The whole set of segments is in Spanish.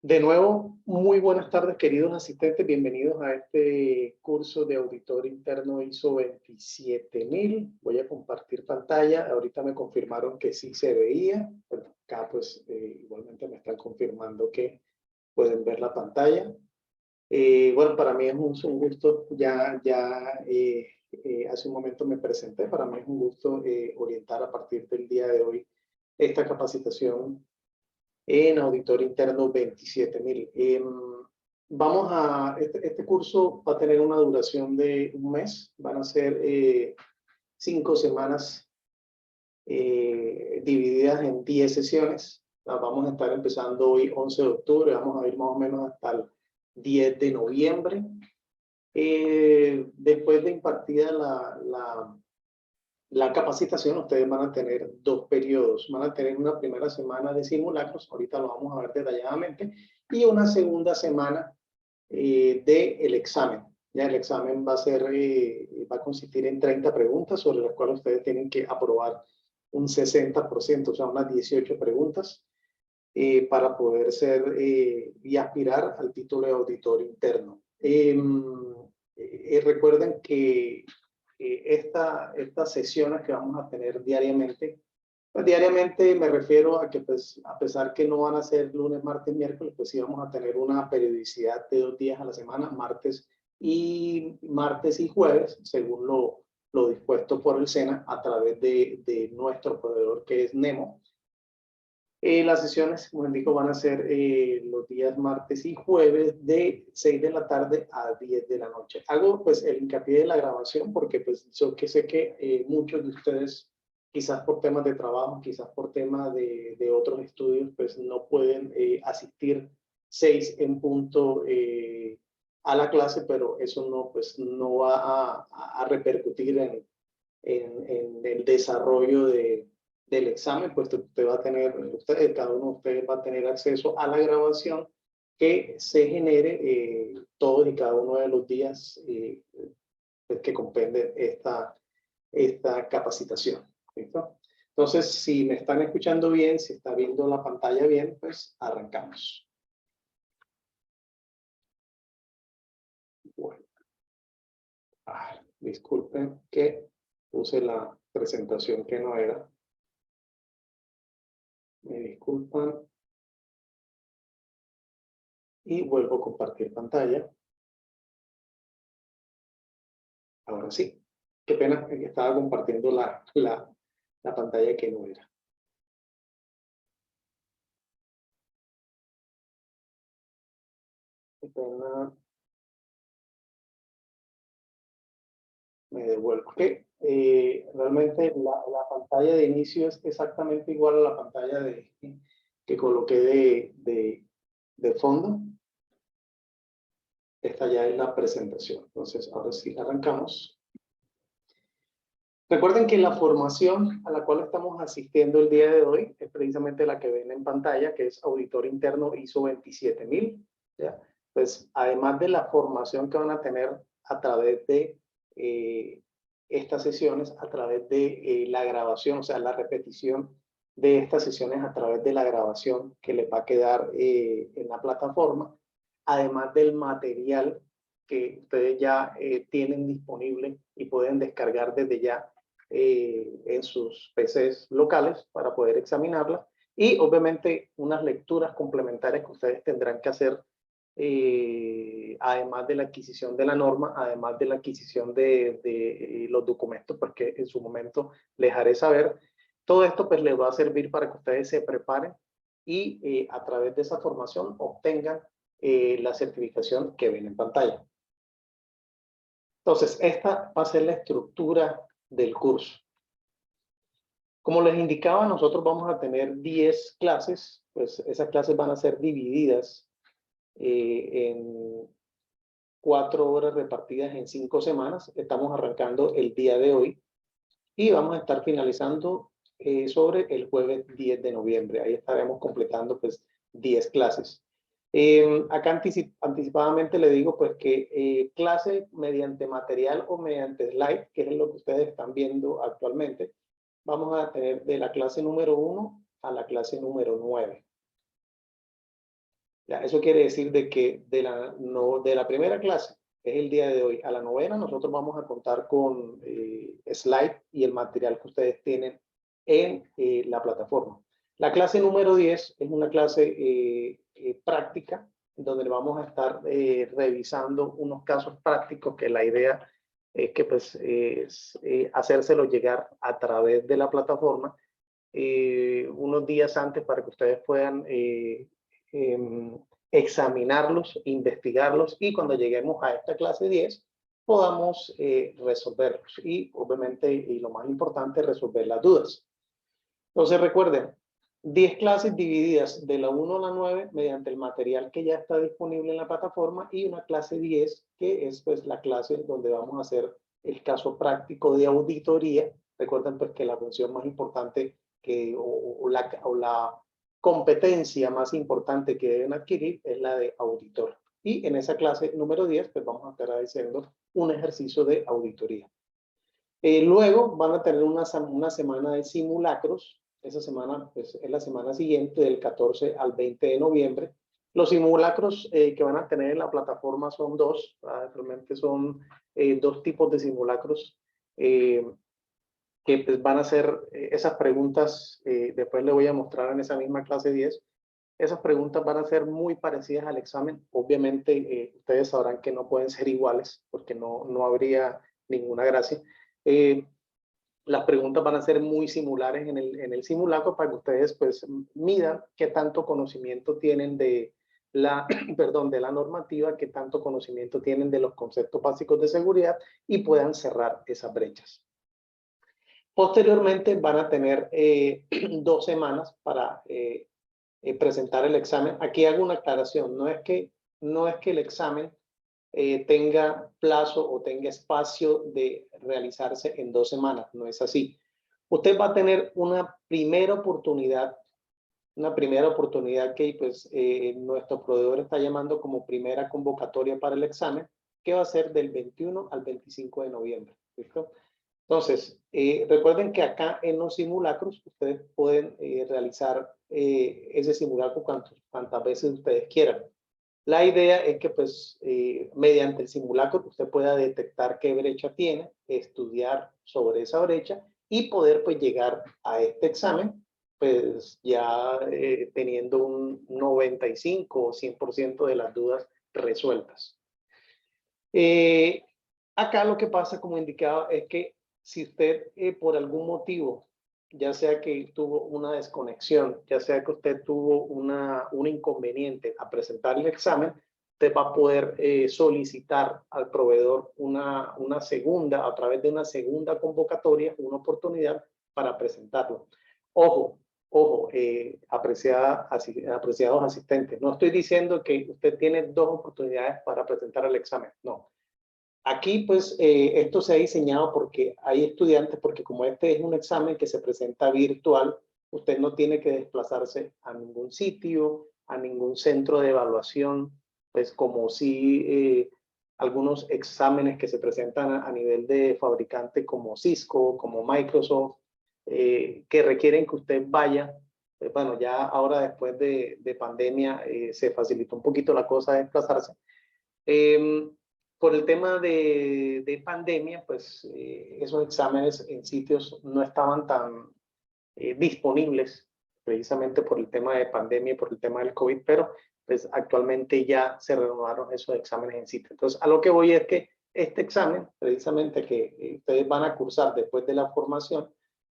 De nuevo, muy buenas tardes, queridos asistentes. Bienvenidos a este curso de auditor interno ISO 27000. Voy a compartir pantalla. Ahorita me confirmaron que sí se veía. Bueno, acá pues igualmente me están confirmando que pueden ver la pantalla. Bueno, para mí es un gusto. Hace un momento me presenté. Para mí es un gusto orientar a partir del día de hoy esta capacitación en auditor interno 27000. Este curso va a tener una duración de un mes. Van a ser 5 semanas divididas en 10 sesiones. Vamos a estar empezando hoy 11 de octubre, vamos a ir más o menos hasta el 10 de noviembre. Después de impartida la capacitación, ustedes van a tener 2 periodos. Van a tener una primera semana de simulacros, ahorita lo vamos a ver detalladamente, y una segunda semana del examen. Ya el examen va a consistir en 30 preguntas sobre las cuales ustedes tienen que aprobar un 60%, o sea, unas 18 preguntas para poder ser y aspirar al título de auditor interno. Recuerden que estas sesiones que vamos a tener diariamente, pues diariamente me refiero a que pues a pesar que no van a ser lunes, martes, miércoles, pues sí vamos a tener una periodicidad de 2 días a la semana, martes y jueves, según lo dispuesto por el SENA a través de nuestro proveedor que es Nemo. Las sesiones, como indico, van a ser los días martes y jueves de 6 de la tarde a 10 de la noche. Hago pues el hincapié de la grabación porque pues yo que sé que muchos de ustedes, quizás por temas de trabajo, quizás por temas de otros estudios, pues no pueden asistir 6 en punto a la clase, pero eso no, pues, no va a repercutir en el desarrollo del examen, pues usted va a tener, cada uno de ustedes va a tener acceso a la grabación que se genere todos y cada uno de los días que comprende esta capacitación. ¿Listo? Entonces, si me están escuchando bien, si está viendo la pantalla bien, pues arrancamos. Bueno. Disculpen que puse la presentación que no era. Me disculpan. Y vuelvo a compartir pantalla. Ahora sí. Qué pena que estaba compartiendo la pantalla que no era. Qué pena. Me devuelvo. Realmente la pantalla de inicio es exactamente igual a la pantalla que coloqué de fondo. Esta ya es la presentación. Entonces, ahora sí arrancamos. Recuerden que la formación a la cual estamos asistiendo el día de hoy es precisamente la que ven en pantalla, que es auditor interno ISO 27000. ¿Ya? Pues además de la formación que van a tener a través de estas sesiones, a través de la grabación, o sea, la repetición de estas sesiones a través de la grabación que les va a quedar en la plataforma, además del material que ustedes ya tienen disponible y pueden descargar desde ya en sus PCs locales para poder examinarla, y obviamente unas lecturas complementarias que ustedes tendrán que hacer además de la adquisición de la norma, además de la adquisición de los documentos, porque en su momento les haré saber. Todo esto pues les va a servir para que ustedes se preparen y a través de esa formación obtengan la certificación que ven en pantalla. Entonces, esta va a ser la estructura del curso. Como les indicaba, nosotros vamos a tener 10 clases, pues esas clases van a ser divididas en 4 horas repartidas en 5 semanas. Estamos arrancando el día de hoy y vamos a estar finalizando sobre el jueves 10 de noviembre. Ahí estaremos completando pues 10 clases. Acá anticipadamente le digo pues que clase mediante material o mediante slide, que es lo que ustedes están viendo actualmente, vamos a tener de la clase número 1 a la clase número 9. Ya, eso quiere decir de que de la primera clase, que es el día de hoy, a la novena, nosotros vamos a contar con slide y el material que ustedes tienen en la plataforma. La clase número 10 es una clase práctica, donde vamos a estar revisando unos casos prácticos que la idea es que pues hacérselo llegar a través de la plataforma unos días antes para que ustedes puedan examinarlos, investigarlos y cuando lleguemos a esta clase 10 podamos resolverlos y obviamente, y lo más importante, resolver las dudas. Entonces recuerden, 10 clases divididas de la 1 a la 9 mediante el material que ya está disponible en la plataforma y una clase 10 que es pues la clase donde vamos a hacer el caso práctico de auditoría. Recuerden pues que la función más importante o la competencia más importante que deben adquirir es la de auditor. Y en esa clase número 10 pues vamos a estar haciendo un ejercicio de auditoría. Luego van a tener una semana de simulacros. Esa semana pues, es la semana siguiente, del 14 al 20 de noviembre. Los simulacros que van a tener en la plataforma son dos. Realmente son dos tipos de simulacros que pues, van a hacer esas preguntas. Después les voy a mostrar en esa misma clase 10. Esas preguntas van a ser muy parecidas al examen. Obviamente, ustedes sabrán que no pueden ser iguales porque no habría ninguna gracia. Las preguntas van a ser muy similares en el simulacro para que ustedes pues midan qué tanto conocimiento tienen de perdón, de la normativa, qué tanto conocimiento tienen de los conceptos básicos de seguridad y puedan cerrar esas brechas. Posteriormente van a tener 2 semanas para presentar el examen. Aquí hago una aclaración, no es que el examen tenga plazo o tenga espacio de realizarse en 2 semanas, no es así. Usted va a tener una primera oportunidad que pues nuestro proveedor está llamando como primera convocatoria para el examen, que va a ser del 21 al 25 de noviembre. ¿Listo? Entonces, recuerden que acá en los simulacros ustedes pueden realizar ese simulacro cuantas veces ustedes quieran. La idea es que pues mediante el simulacro usted pueda detectar qué brecha tiene, estudiar sobre esa brecha y poder pues llegar a este examen pues ya teniendo un 95 o 100% de las dudas resueltas. Acá lo que pasa, como indicaba, es que si usted por algún motivo, ya sea que tuvo una desconexión, ya sea que usted tuvo un inconveniente a presentar el examen, usted va a poder solicitar al proveedor una segunda, a través de una segunda convocatoria, una oportunidad para presentarlo. Ojo, apreciados asistentes, no estoy diciendo que usted tiene 2 oportunidades para presentar el examen, no. Aquí, pues, esto se ha diseñado porque hay estudiantes, porque como este es un examen que se presenta virtual, usted no tiene que desplazarse a ningún sitio, a ningún centro de evaluación, pues como si algunos exámenes que se presentan a nivel de fabricante como Cisco, como Microsoft, que requieren que usted vaya. Bueno, ya ahora después de pandemia se facilitó un poquito la cosa de desplazarse. Por el tema de pandemia, pues esos exámenes en sitios no estaban tan disponibles, precisamente por el tema de pandemia y por el tema del COVID, pero pues actualmente ya se renovaron esos exámenes en sitio. Entonces, a lo que voy es que este examen, precisamente que ustedes van a cursar después de la formación,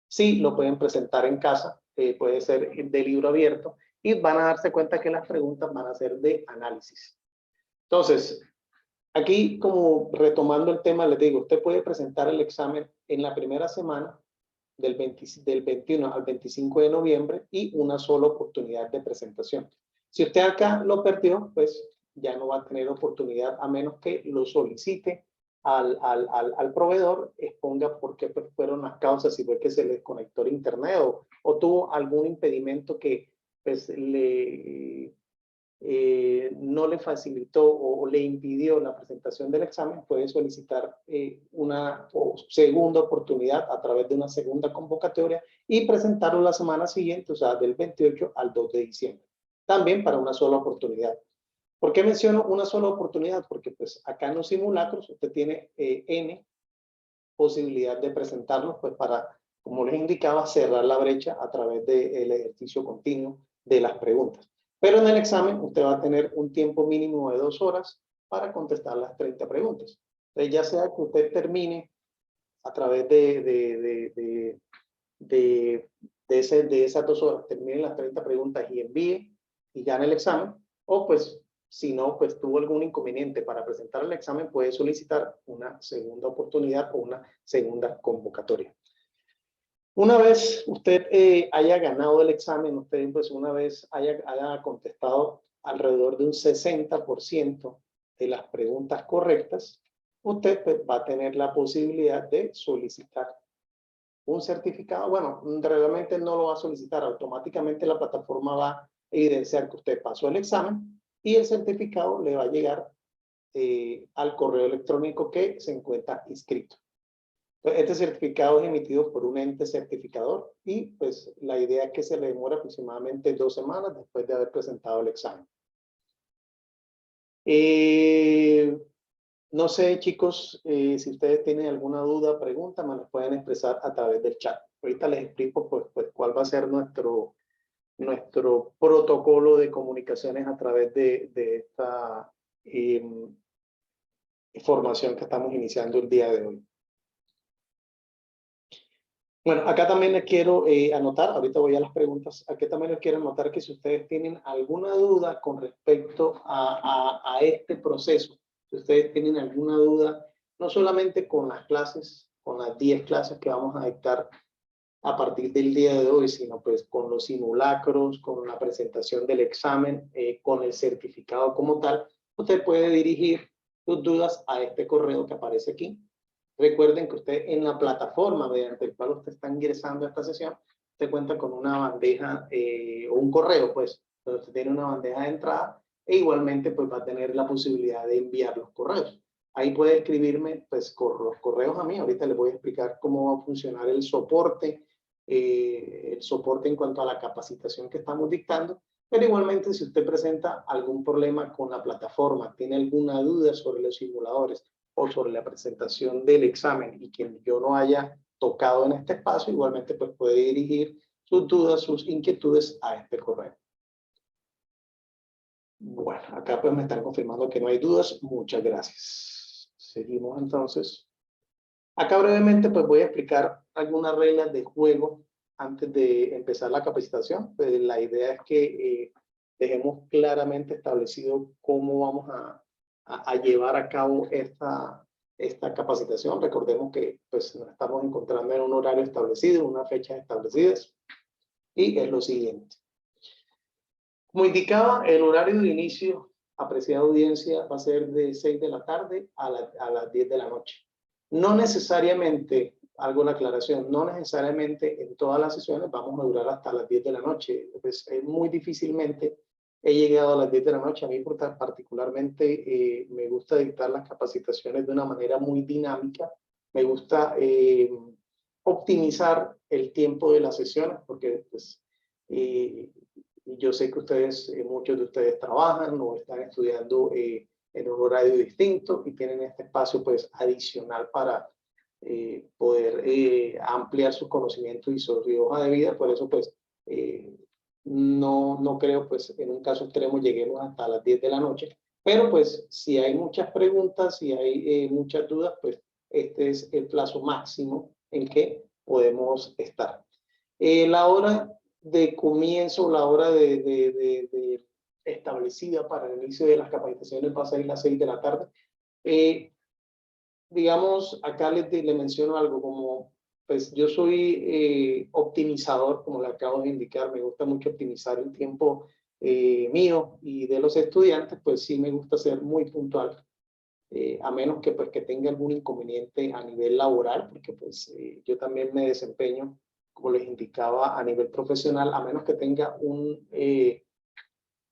sí lo pueden presentar en casa, puede ser de libro abierto, y van a darse cuenta que las preguntas van a ser de análisis. Entonces, aquí, como retomando el tema, les digo, usted puede presentar el examen en la primera semana del 21 al 25 de noviembre y una sola oportunidad de presentación. Si usted acá lo perdió, pues ya no va a tener oportunidad a menos que lo solicite al proveedor, exponga por qué fueron las causas, si fue que se le desconectó el internet o tuvo algún impedimento que pues no le facilitó o le impidió la presentación del examen, puede solicitar una segunda oportunidad a través de una segunda convocatoria y presentarlo la semana siguiente, o sea, del 28 al 2 de diciembre. también para una sola oportunidad. ¿Por qué menciono una sola oportunidad? Porque pues acá en los simulacros usted tiene N posibilidad de presentarlos pues para, como les indicaba, cerrar la brecha a través del ejercicio continuo de las preguntas. Pero en el examen usted va a tener un tiempo mínimo de 2 horas para contestar las 30 preguntas. Entonces, ya sea que usted termine a través de esas 2 horas, termine las 30 preguntas y envíe y gane el examen, o pues si no, pues tuvo algún inconveniente para presentar el examen, puede solicitar una segunda oportunidad o una segunda convocatoria. Una vez usted haya ganado el examen, usted pues una vez haya contestado alrededor de un 60% de las preguntas correctas, usted pues, va a tener la posibilidad de solicitar un certificado. Bueno, realmente no lo va a solicitar, automáticamente la plataforma va a evidenciar que usted pasó el examen y el certificado le va a llegar al correo electrónico que se encuentra inscrito. Este certificado es emitido por un ente certificador y pues la idea es que se le demora aproximadamente 2 semanas después de haber presentado el examen. No sé, chicos, si ustedes tienen alguna duda, pregunta, me la pueden expresar a través del chat. Ahorita les explico pues cuál va a ser nuestro protocolo de comunicaciones a través de esta formación que estamos iniciando el día de hoy. Bueno, acá también les quiero anotar, ahorita voy a las preguntas, aquí también les quiero anotar que si ustedes tienen alguna duda con respecto a este proceso, si ustedes tienen alguna duda, no solamente con las clases, con las 10 clases que vamos a dictar a partir del día de hoy, sino pues con los simulacros, con la presentación del examen, con el certificado como tal, usted puede dirigir sus dudas a este correo que aparece aquí. Recuerden que usted en la plataforma mediante el cual usted está ingresando a esta sesión, usted cuenta con una bandeja o un correo, pues, donde usted tiene una bandeja de entrada e igualmente pues va a tener la posibilidad de enviar los correos. Ahí puede escribirme pues los correos a mí. Ahorita les voy a explicar cómo va a funcionar el soporte en cuanto a la capacitación que estamos dictando. Pero igualmente si usted presenta algún problema con la plataforma, tiene alguna duda sobre los simuladores o sobre la presentación del examen y que yo no haya tocado en este espacio, igualmente pues puede dirigir sus dudas, sus inquietudes a este correo. Bueno, acá pues me están confirmando que no hay dudas. Muchas gracias. Seguimos entonces. Acá brevemente pues voy a explicar algunas reglas de juego antes de empezar la capacitación. Pues, la idea es que dejemos claramente establecido cómo vamos a llevar a cabo esta capacitación. Recordemos que pues, nos estamos encontrando en un horario establecido, en unas fechas establecidas. Y es lo siguiente. Como indicaba, el horario de inicio, apreciada audiencia, va a ser de 6 de la tarde a las 10 de la noche. No necesariamente, hago la aclaración, no necesariamente en todas las sesiones vamos a durar hasta las 10 de la noche. Pues, muy difícilmente he llegado a las 10 de la noche. A mí particularmente me gusta dictar las capacitaciones de una manera muy dinámica. Me gusta optimizar el tiempo de las sesiones porque pues, yo sé que ustedes, muchos de ustedes trabajan o están estudiando en un horario distinto y tienen este espacio pues adicional para poder ampliar sus conocimientos y su hoja de vida. Por eso pues no creo pues en un caso extremo lleguemos hasta las 10 de la noche, pero pues si hay muchas preguntas, si hay muchas dudas, pues este es el plazo máximo en que podemos estar. La hora de comienzo, la hora establecida para el inicio de las capacitaciones va a ser las 6 de la tarde. Digamos, acá le menciono algo como, pues yo soy optimizador, como le acabo de indicar, me gusta mucho optimizar el tiempo mío y de los estudiantes, pues sí me gusta ser muy puntual, a menos que pues que tenga algún inconveniente a nivel laboral, porque pues yo también me desempeño, como les indicaba, a nivel profesional, a menos que tenga un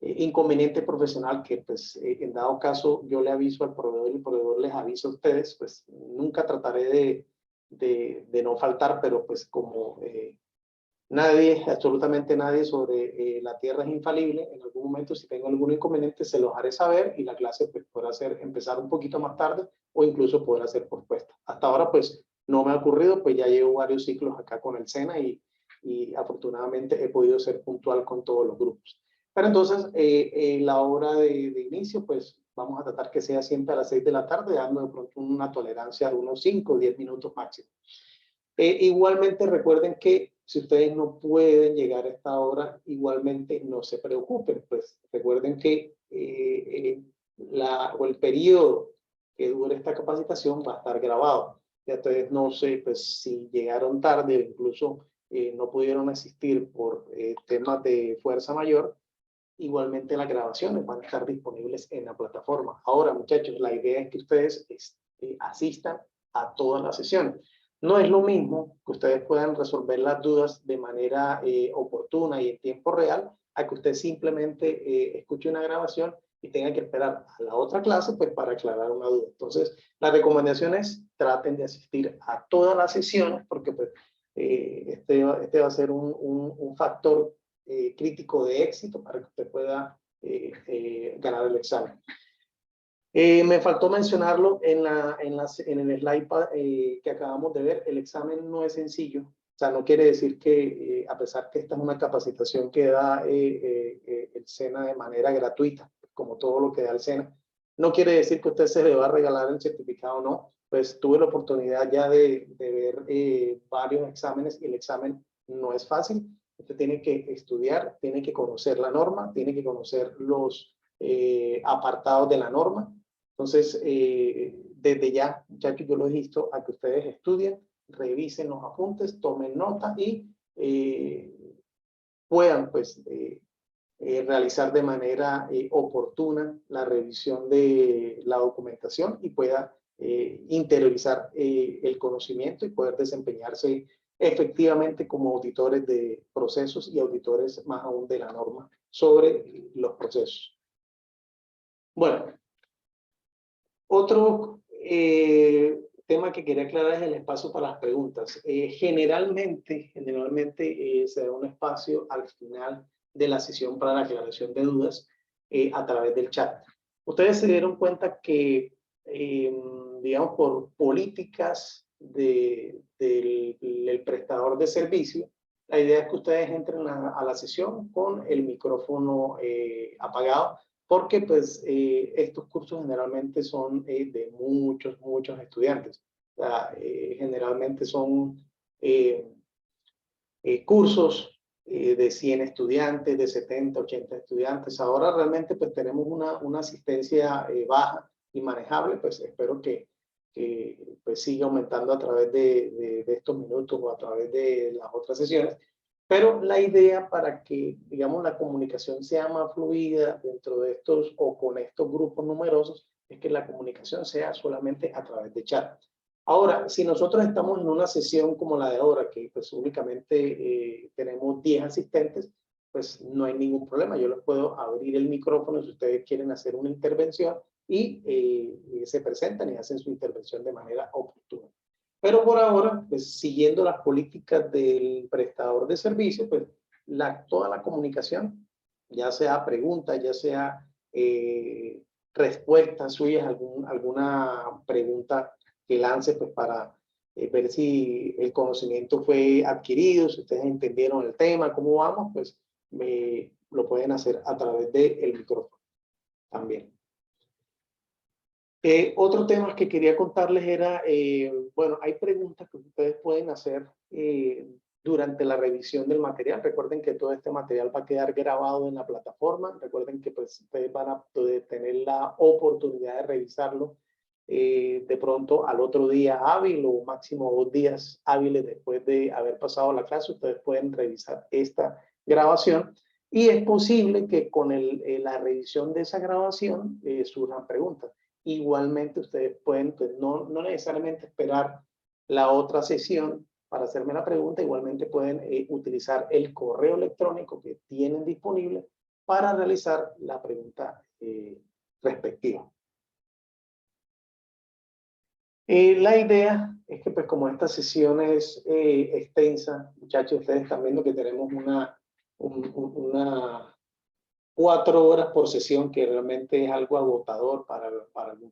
inconveniente profesional que pues en dado caso yo le aviso al proveedor y el proveedor les avisa a ustedes, pues nunca trataré de no faltar, pero pues como Nadie, absolutamente nadie sobre la Tierra es infalible. En algún momento, si tengo algún inconveniente, se los haré saber y la clase pues, podrá empezar un poquito más tarde o incluso podrá ser pospuesta. Hasta ahora, pues, no me ha ocurrido, pues ya llevo varios ciclos acá con el SENA y afortunadamente he podido ser puntual con todos los grupos. Pero entonces, la hora de inicio, pues, vamos a tratar que sea siempre a las 6 de la tarde, dando de pronto una tolerancia de unos 5 o 10 minutos máximo. Igualmente recuerden que si ustedes no pueden llegar a esta hora, igualmente no se preocupen, pues recuerden que el periodo que dure esta capacitación va a estar grabado. Ya ustedes no sé pues, si llegaron tarde o incluso no pudieron asistir por temas de fuerza mayor, igualmente las grabaciones van a estar disponibles en la plataforma. Ahora, muchachos, la idea es que ustedes asistan a todas las sesiones. No es lo mismo que ustedes puedan resolver las dudas de manera oportuna y en tiempo real, a que usted simplemente escuche una grabación y tenga que esperar a la otra clase pues, para aclarar una duda. Entonces, la recomendación es traten de asistir a todas las sesiones porque pues, este va a ser un factor crítico de éxito para que usted pueda ganar el examen. Me faltó mencionarlo en el slide que acabamos de ver, el examen no es sencillo, o sea, no quiere decir que a pesar que esta es una capacitación que da el SENA de manera gratuita, como todo lo que da el SENA, no quiere decir que a usted se le va a regalar el certificado, no, pues tuve la oportunidad ya de ver varios exámenes y el examen no es fácil, usted tiene que estudiar, tiene que conocer la norma, tiene que conocer los apartados de la norma. Entonces, desde ya, muchachos, yo los insto a que ustedes estudien, revisen los apuntes, tomen nota y puedan, pues, realizar de manera oportuna la revisión de la documentación y pueda interiorizar el conocimiento y poder desempeñarse efectivamente como auditores de procesos y auditores más aún de la norma sobre los procesos. Bueno, otro tema que quería aclarar es el espacio para las preguntas. Generalmente se da un espacio al final de la sesión para la aclaración de dudas a través del chat. Ustedes se dieron cuenta que, digamos, por políticas del prestador de servicio, la idea es que ustedes entren a la sesión con el micrófono apagado, porque pues estos cursos generalmente son de muchos estudiantes. O sea, generalmente son cursos de 100 estudiantes, de 70, 80 estudiantes. Ahora realmente pues tenemos una asistencia baja y manejable, pues espero que pues siga aumentando a través de estos minutos o a través de las otras sesiones. Pero la idea para que, digamos, la comunicación sea más fluida dentro de estos o con estos grupos numerosos es que la comunicación sea solamente a través de chat. Ahora, si nosotros estamos en una sesión como la de ahora, que pues únicamente tenemos 10 asistentes, pues no hay ningún problema. Yo les puedo abrir el micrófono si ustedes quieren hacer una intervención y se presentan y hacen su intervención de manera oportuna. Pero por ahora, pues siguiendo las políticas del prestador de servicio, pues toda la comunicación, ya sea preguntas, ya sea respuestas suyas, alguna pregunta que lance pues para ver si el conocimiento fue adquirido, si ustedes entendieron el tema, cómo vamos, pues lo pueden hacer a través del micrófono también. Otro tema que quería contarles era, bueno, hay preguntas que ustedes pueden hacer durante la revisión del material. Recuerden que todo este material va a quedar grabado en la plataforma. Recuerden que pues, ustedes van a poder tener la oportunidad de revisarlo de pronto al otro día hábil o máximo 2 días hábiles después de haber pasado la clase. Ustedes pueden revisar esta grabación y es posible que con la revisión de esa grabación surjan preguntas. Igualmente ustedes pueden, pues, no necesariamente esperar la otra sesión para hacerme la pregunta, igualmente pueden utilizar el correo electrónico que tienen disponible para realizar la pregunta respectiva. La idea es que pues como esta sesión es extensa, muchachos, ustedes están viendo que tenemos una 4 horas por sesión, que realmente es algo agotador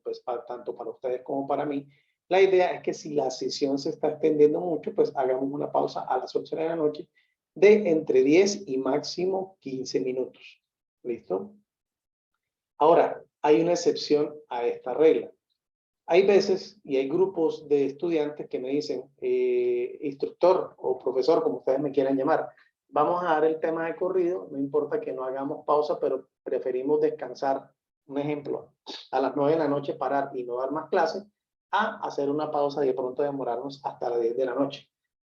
pues, tanto para ustedes como para mí. La idea es que si la sesión se está extendiendo mucho, pues hagamos una pausa a las 8 de la noche de entre 10 y máximo 15 minutos. ¿Listo? Ahora, hay una excepción a esta regla. Hay veces y hay grupos de estudiantes que me dicen, instructor o profesor, como ustedes me quieran llamar, vamos a dar el tema de corrido, no importa que no hagamos pausa, pero preferimos descansar. Un ejemplo, a las 9 de la noche parar y no dar más clases, a hacer una pausa y de pronto demorarnos hasta las 10 de la noche.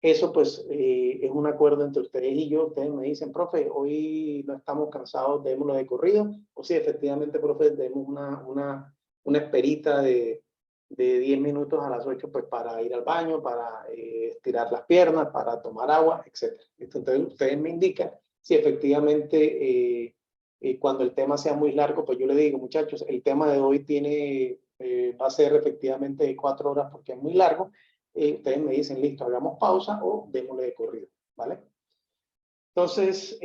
Eso pues es un acuerdo entre ustedes y yo. Ustedes me dicen, profe, hoy no estamos cansados, démoslo de corrido. O sí, efectivamente, profe, demos una esperita de 10 minutos a las 8 pues para ir al baño, para estirar las piernas, para tomar agua, etc. Entonces ustedes me indican si efectivamente cuando el tema sea muy largo, pues yo le digo, muchachos, el tema de hoy va a ser efectivamente de 4 horas porque es muy largo. Ustedes me dicen, listo, hagamos pausa o démosle de corrido, ¿vale? Entonces,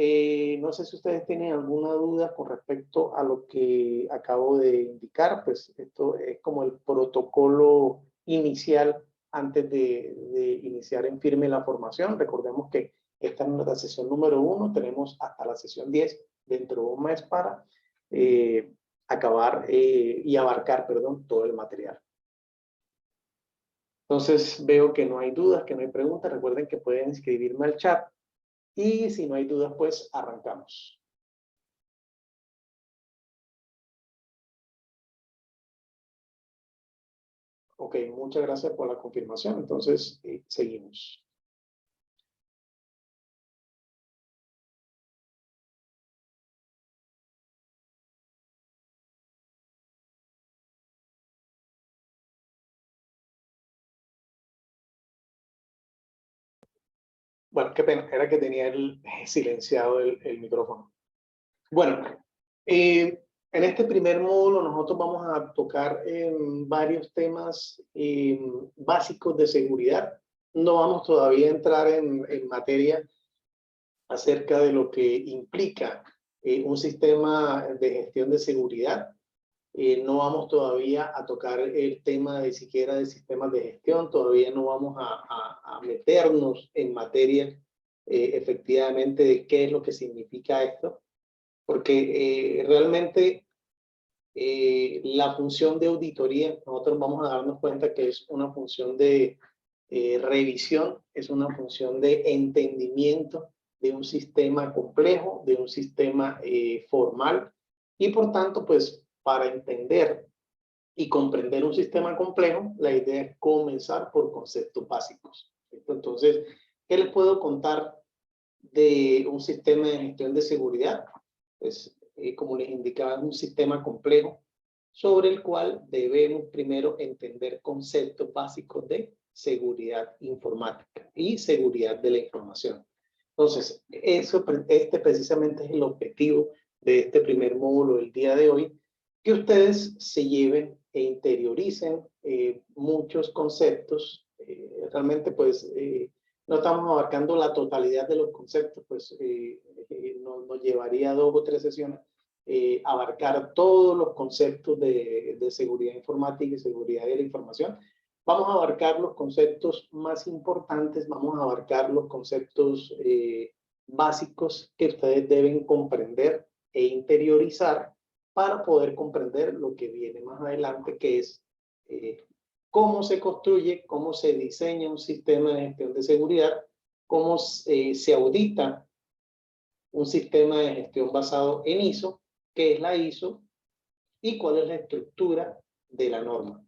no sé si ustedes tienen alguna duda con respecto a lo que acabo de indicar, pues esto es como el protocolo inicial antes de iniciar en firme la formación. Recordemos que esta es nuestra sesión número 1, tenemos hasta la sesión 10 dentro de un mes para acabar y abarcar, perdón, todo el material. Entonces veo que no hay dudas, que no hay preguntas. Recuerden que pueden escribirme al chat y si no hay dudas, pues arrancamos. Ok, muchas gracias por la confirmación. Entonces, seguimos. Bueno, qué pena, era que tenía silenciado el micrófono. Bueno, en este primer módulo nosotros vamos a tocar varios temas básicos de seguridad. No vamos todavía a entrar en materia acerca de lo que implica un sistema de gestión de seguridad. No vamos todavía a tocar el tema de siquiera de sistemas de gestión, todavía no vamos a meternos en materia efectivamente de qué es lo que significa esto, porque realmente la función de auditoría, nosotros vamos a darnos cuenta que es una función de revisión, es una función de entendimiento de un sistema complejo, de un sistema formal, y por tanto, pues para entender y comprender un sistema complejo, la idea es comenzar por conceptos básicos. Entonces, ¿qué les puedo contar de un sistema de gestión de seguridad? Pues, como les indicaba, es un sistema complejo sobre el cual debemos primero entender conceptos básicos de seguridad informática y seguridad de la información. Entonces, este precisamente es el objetivo de este primer módulo del día de hoy, que ustedes se lleven e interioricen muchos conceptos. Realmente, pues, no estamos abarcando la totalidad de los conceptos, pues nos llevaría 2 o 3 sesiones abarcar todos los conceptos de seguridad informática y seguridad de la información. Vamos a abarcar los conceptos más importantes, vamos a abarcar los conceptos básicos que ustedes deben comprender e interiorizar para poder comprender lo que viene más adelante, que es cómo se construye, cómo se diseña un sistema de gestión de seguridad, cómo se audita un sistema de gestión basado en ISO, qué es la ISO y cuál es la estructura de la norma.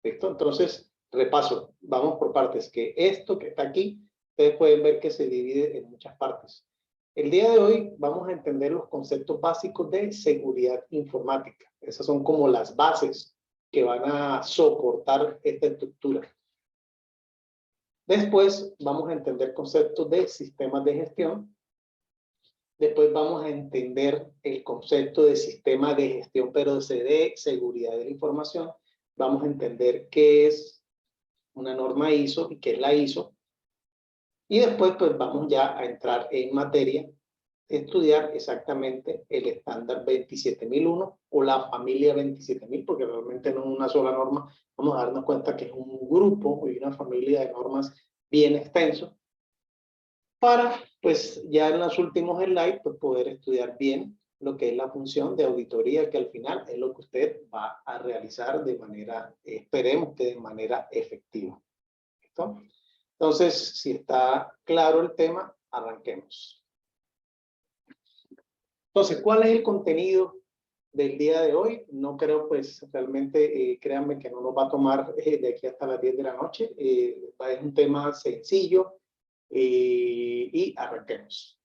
¿Listo? Entonces, repaso, vamos por partes, que esto que está aquí, ustedes pueden ver que se divide en muchas partes. El día de hoy vamos a entender los conceptos básicos de seguridad informática. Esas son como las bases que van a soportar esta estructura. Después vamos a entender conceptos de sistemas de gestión. Después vamos a entender el concepto de sistema de gestión, pero de seguridad de la información. Vamos a entender qué es una norma ISO y qué es la ISO. Y después pues vamos ya a entrar en materia de estudiar exactamente el estándar 27001 o la familia 27000, porque realmente no es una sola norma. Vamos a darnos cuenta que es un grupo y una familia de normas bien extenso, para pues ya en los últimos slides pues poder estudiar bien lo que es la función de auditoría, que al final es lo que usted va a realizar de manera, esperemos que de manera efectiva. ¿Listo? Entonces, si está claro el tema, arranquemos. Entonces, ¿cuál es el contenido del día de hoy? No creo, pues, realmente, créanme que no nos va a tomar de aquí hasta las 10 de la noche. Es un tema sencillo y arranquemos.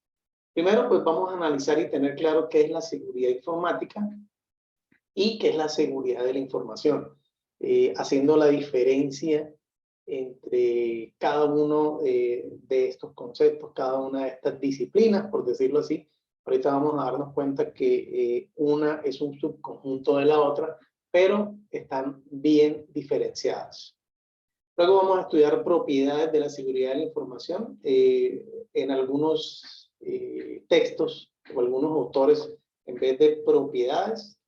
Primero, pues, vamos a analizar y tener claro qué es la seguridad informática y qué es la seguridad de la información, haciendo la diferencia entre cada uno de estos conceptos, cada una de estas disciplinas, por decirlo así. Ahorita vamos a darnos cuenta que una es un subconjunto de la otra, pero están bien diferenciadas. Luego vamos a estudiar propiedades de la seguridad de la información. En algunos textos o algunos autores, en vez de propiedades,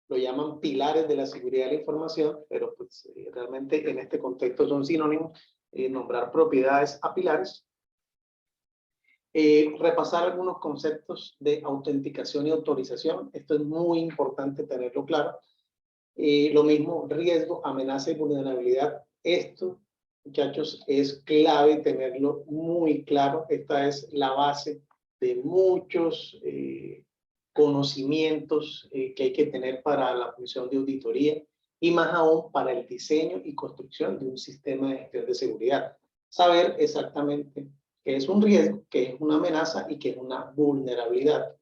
lo llaman pilares de la seguridad de la información, pero pues realmente en este contexto son sinónimos, nombrar propiedades a pilares. Repasar algunos conceptos de autenticación y autorización, esto es muy importante tenerlo claro. Lo mismo, riesgo, amenaza y vulnerabilidad, esto, muchachos, es clave tenerlo muy claro. Esta es la base de muchos conocimientos que hay que tener para la función de auditoría y más aún para el diseño y construcción de un sistema de gestión de seguridad. Saber exactamente qué es un riesgo, qué es una amenaza y qué es una vulnerabilidad.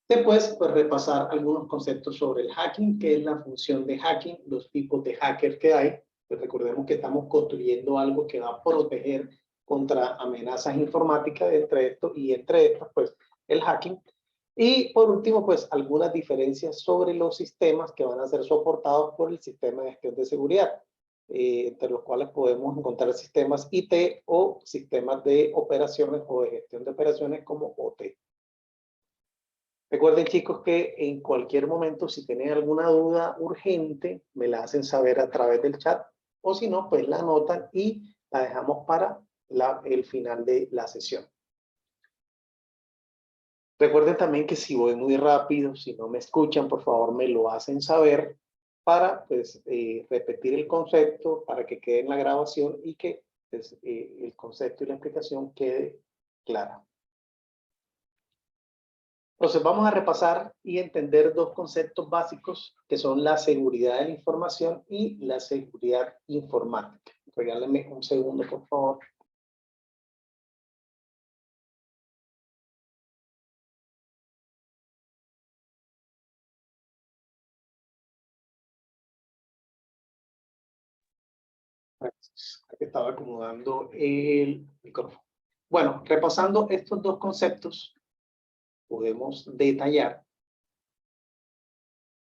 Después, pues repasar algunos conceptos sobre el hacking, qué es la función de hacking, los tipos de hackers que hay. Pues recordemos que estamos construyendo algo que va a proteger contra amenazas informáticas entre esto y entre estas, pues el hacking. Y por último, pues algunas diferencias sobre los sistemas que van a ser soportados por el sistema de gestión de seguridad, entre los cuales podemos encontrar sistemas IT o sistemas de operaciones o de gestión de operaciones como OT. Recuerden, chicos, que en cualquier momento, si tienen alguna duda urgente, me la hacen saber a través del chat, o si no, pues la anotan y la dejamos para el final de la sesión. Recuerden también que si voy muy rápido, si no me escuchan, por favor me lo hacen saber para pues, repetir el concepto, para que quede en la grabación y que pues, el concepto y la explicación quede clara. Entonces vamos a repasar y entender dos conceptos básicos que son la seguridad de la información y la seguridad informática. Regálenme un segundo, por favor. Estaba acomodando el micrófono. Bueno, repasando estos dos conceptos, podemos detallar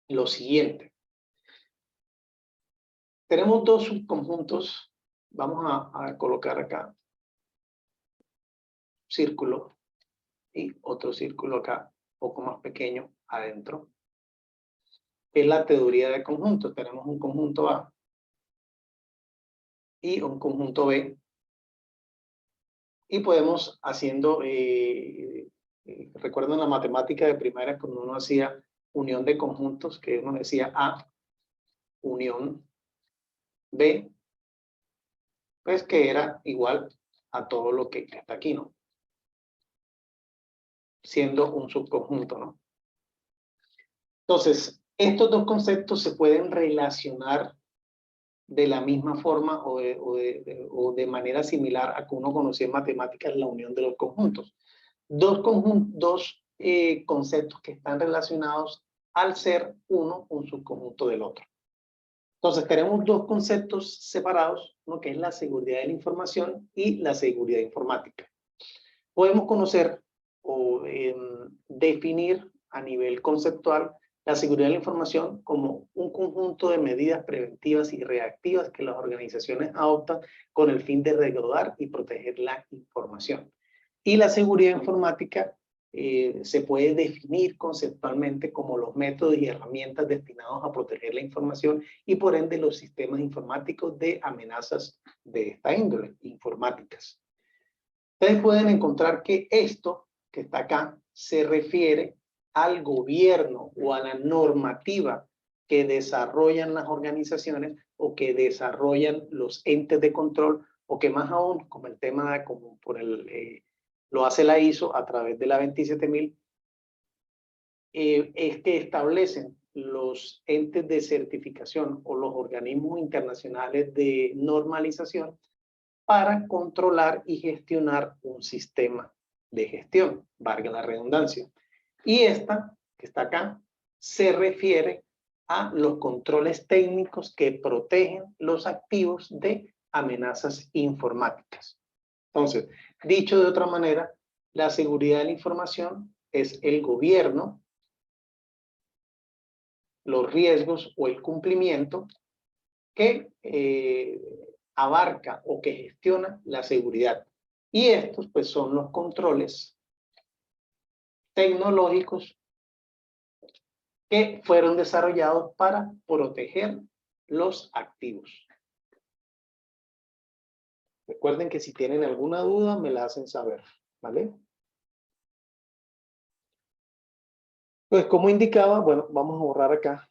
lo siguiente. Tenemos dos subconjuntos. Vamos a colocar acá círculo y otro círculo acá, un poco más pequeño, adentro. Es la teoría de conjuntos. Tenemos un conjunto A y un conjunto B. Y podemos haciendo, recuerden la matemática de primaria cuando uno hacía unión de conjuntos, que uno decía A, unión B, pues que era igual a todo lo que está aquí, ¿no? Siendo un subconjunto, ¿no? Entonces, estos dos conceptos se pueden relacionar de la misma forma o de manera similar a que uno conocía en matemáticas la unión de los conjuntos. Dos conceptos que están relacionados al ser uno un subconjunto del otro. Entonces tenemos dos conceptos separados, uno que es la seguridad de la información y la seguridad informática. Podemos conocer o definir a nivel conceptual la seguridad de la información como un conjunto de medidas preventivas y reactivas que las organizaciones adoptan con el fin de resguardar y proteger la información. Y la seguridad informática se puede definir conceptualmente como los métodos y herramientas destinados a proteger la información y por ende los sistemas informáticos de amenazas de esta índole, informáticas. Ustedes pueden encontrar que esto que está acá se refiere al gobierno o a la normativa que desarrollan las organizaciones o que desarrollan los entes de control o que más aún, como el tema, como por el, lo hace la ISO a través de la 27000, es que establecen los entes de certificación o los organismos internacionales de normalización para controlar y gestionar un sistema de gestión, valga la redundancia. Y esta, que está acá, se refiere a los controles técnicos que protegen los activos de amenazas informáticas. Entonces, dicho de otra manera, la seguridad de la información es el gobierno, los riesgos o el cumplimiento que abarca o que gestiona la seguridad. Y estos pues son los controles tecnológicos que fueron desarrollados para proteger los activos. Recuerden que si tienen alguna duda me la hacen saber, ¿vale? Pues como indicaba, bueno, vamos a borrar acá.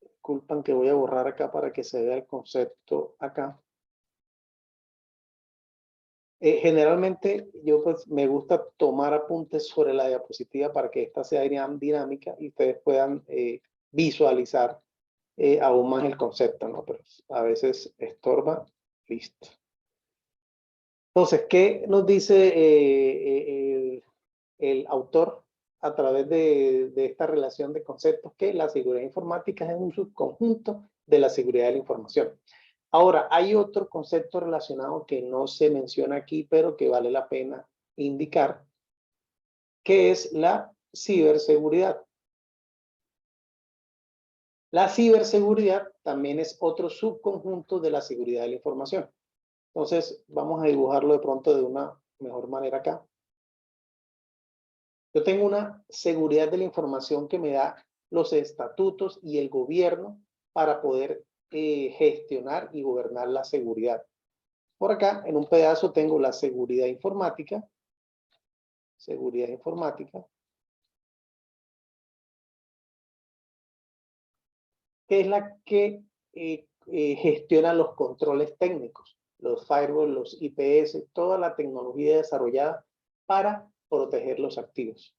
Disculpan que voy a borrar acá para que se vea el concepto acá. Generalmente yo pues me gusta tomar apuntes sobre la diapositiva para que esta sea dinámica y ustedes puedan visualizar aún más el concepto, ¿no? Pero a veces estorba. Listo. Entonces, ¿qué nos dice el autor a través de esta relación de conceptos? Que la seguridad informática es un subconjunto de la seguridad de la información. Ahora, hay otro concepto relacionado que no se menciona aquí, pero que vale la pena indicar, que es la ciberseguridad. La ciberseguridad también es otro subconjunto de la seguridad de la información. Entonces, vamos a dibujarlo de pronto de una mejor manera acá. Yo tengo una seguridad de la información que me da los estatutos y el gobierno para poder gestionar y gobernar la seguridad. Por acá, en un pedazo, tengo la seguridad informática. Seguridad informática. Que es la que gestiona los controles técnicos, los firewalls, los IPS, toda la tecnología desarrollada para proteger los activos.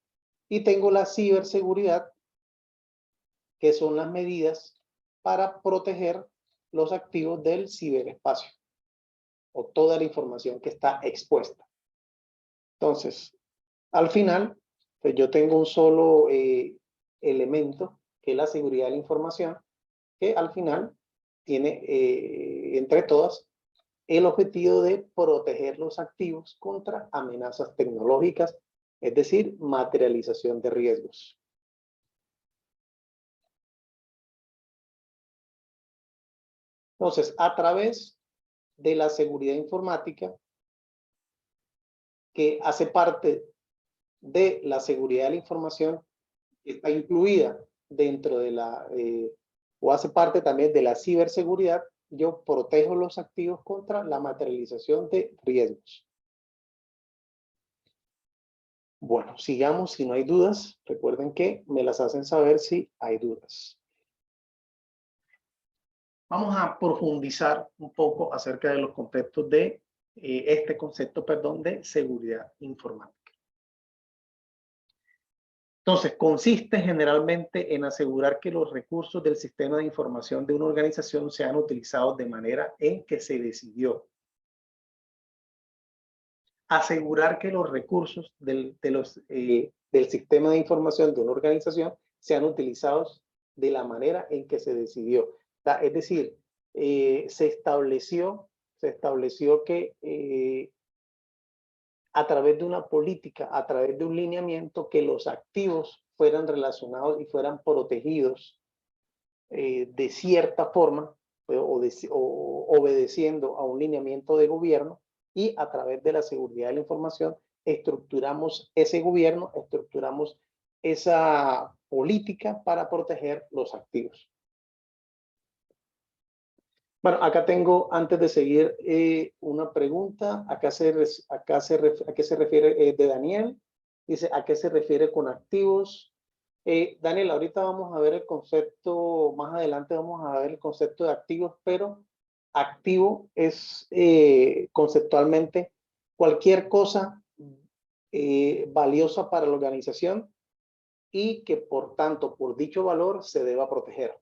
Y tengo la ciberseguridad, que son las medidas para proteger los activos del ciberespacio o toda la información que está expuesta. Entonces, al final, pues yo tengo un solo elemento, que es la seguridad de la información, que al final tiene, entre todas, el objetivo de proteger los activos contra amenazas tecnológicas, es decir, materialización de riesgos. Entonces, a través de la seguridad informática, que hace parte de la seguridad de la información, está incluida dentro de la, o hace parte también de la ciberseguridad, yo protejo los activos contra la materialización de riesgos. Bueno, sigamos, si no hay dudas, recuerden que me las hacen saber si hay dudas. Vamos a profundizar un poco acerca de los conceptos de, este concepto, perdón, de seguridad informática. Entonces, consiste generalmente en asegurar que los recursos del sistema de información de una organización sean utilizados de manera en que se decidió. Asegurar que los recursos del sistema de información de una organización sean utilizados de la manera en que se decidió. Es decir, se estableció que a través de una política, a través de un lineamiento, que los activos fueran relacionados y fueran protegidos de cierta forma o obedeciendo a un lineamiento de gobierno, y a través de la seguridad de la información estructuramos ese gobierno, estructuramos esa política para proteger los activos. Bueno, acá tengo, antes de seguir, una pregunta. ¿A qué se refiere de Daniel? Dice, ¿a qué se refiere con activos? Daniel, ahorita vamos a ver el concepto, más adelante vamos a ver el concepto de activos, pero activo es conceptualmente cualquier cosa valiosa para la organización y que por tanto, por dicho valor, se deba proteger.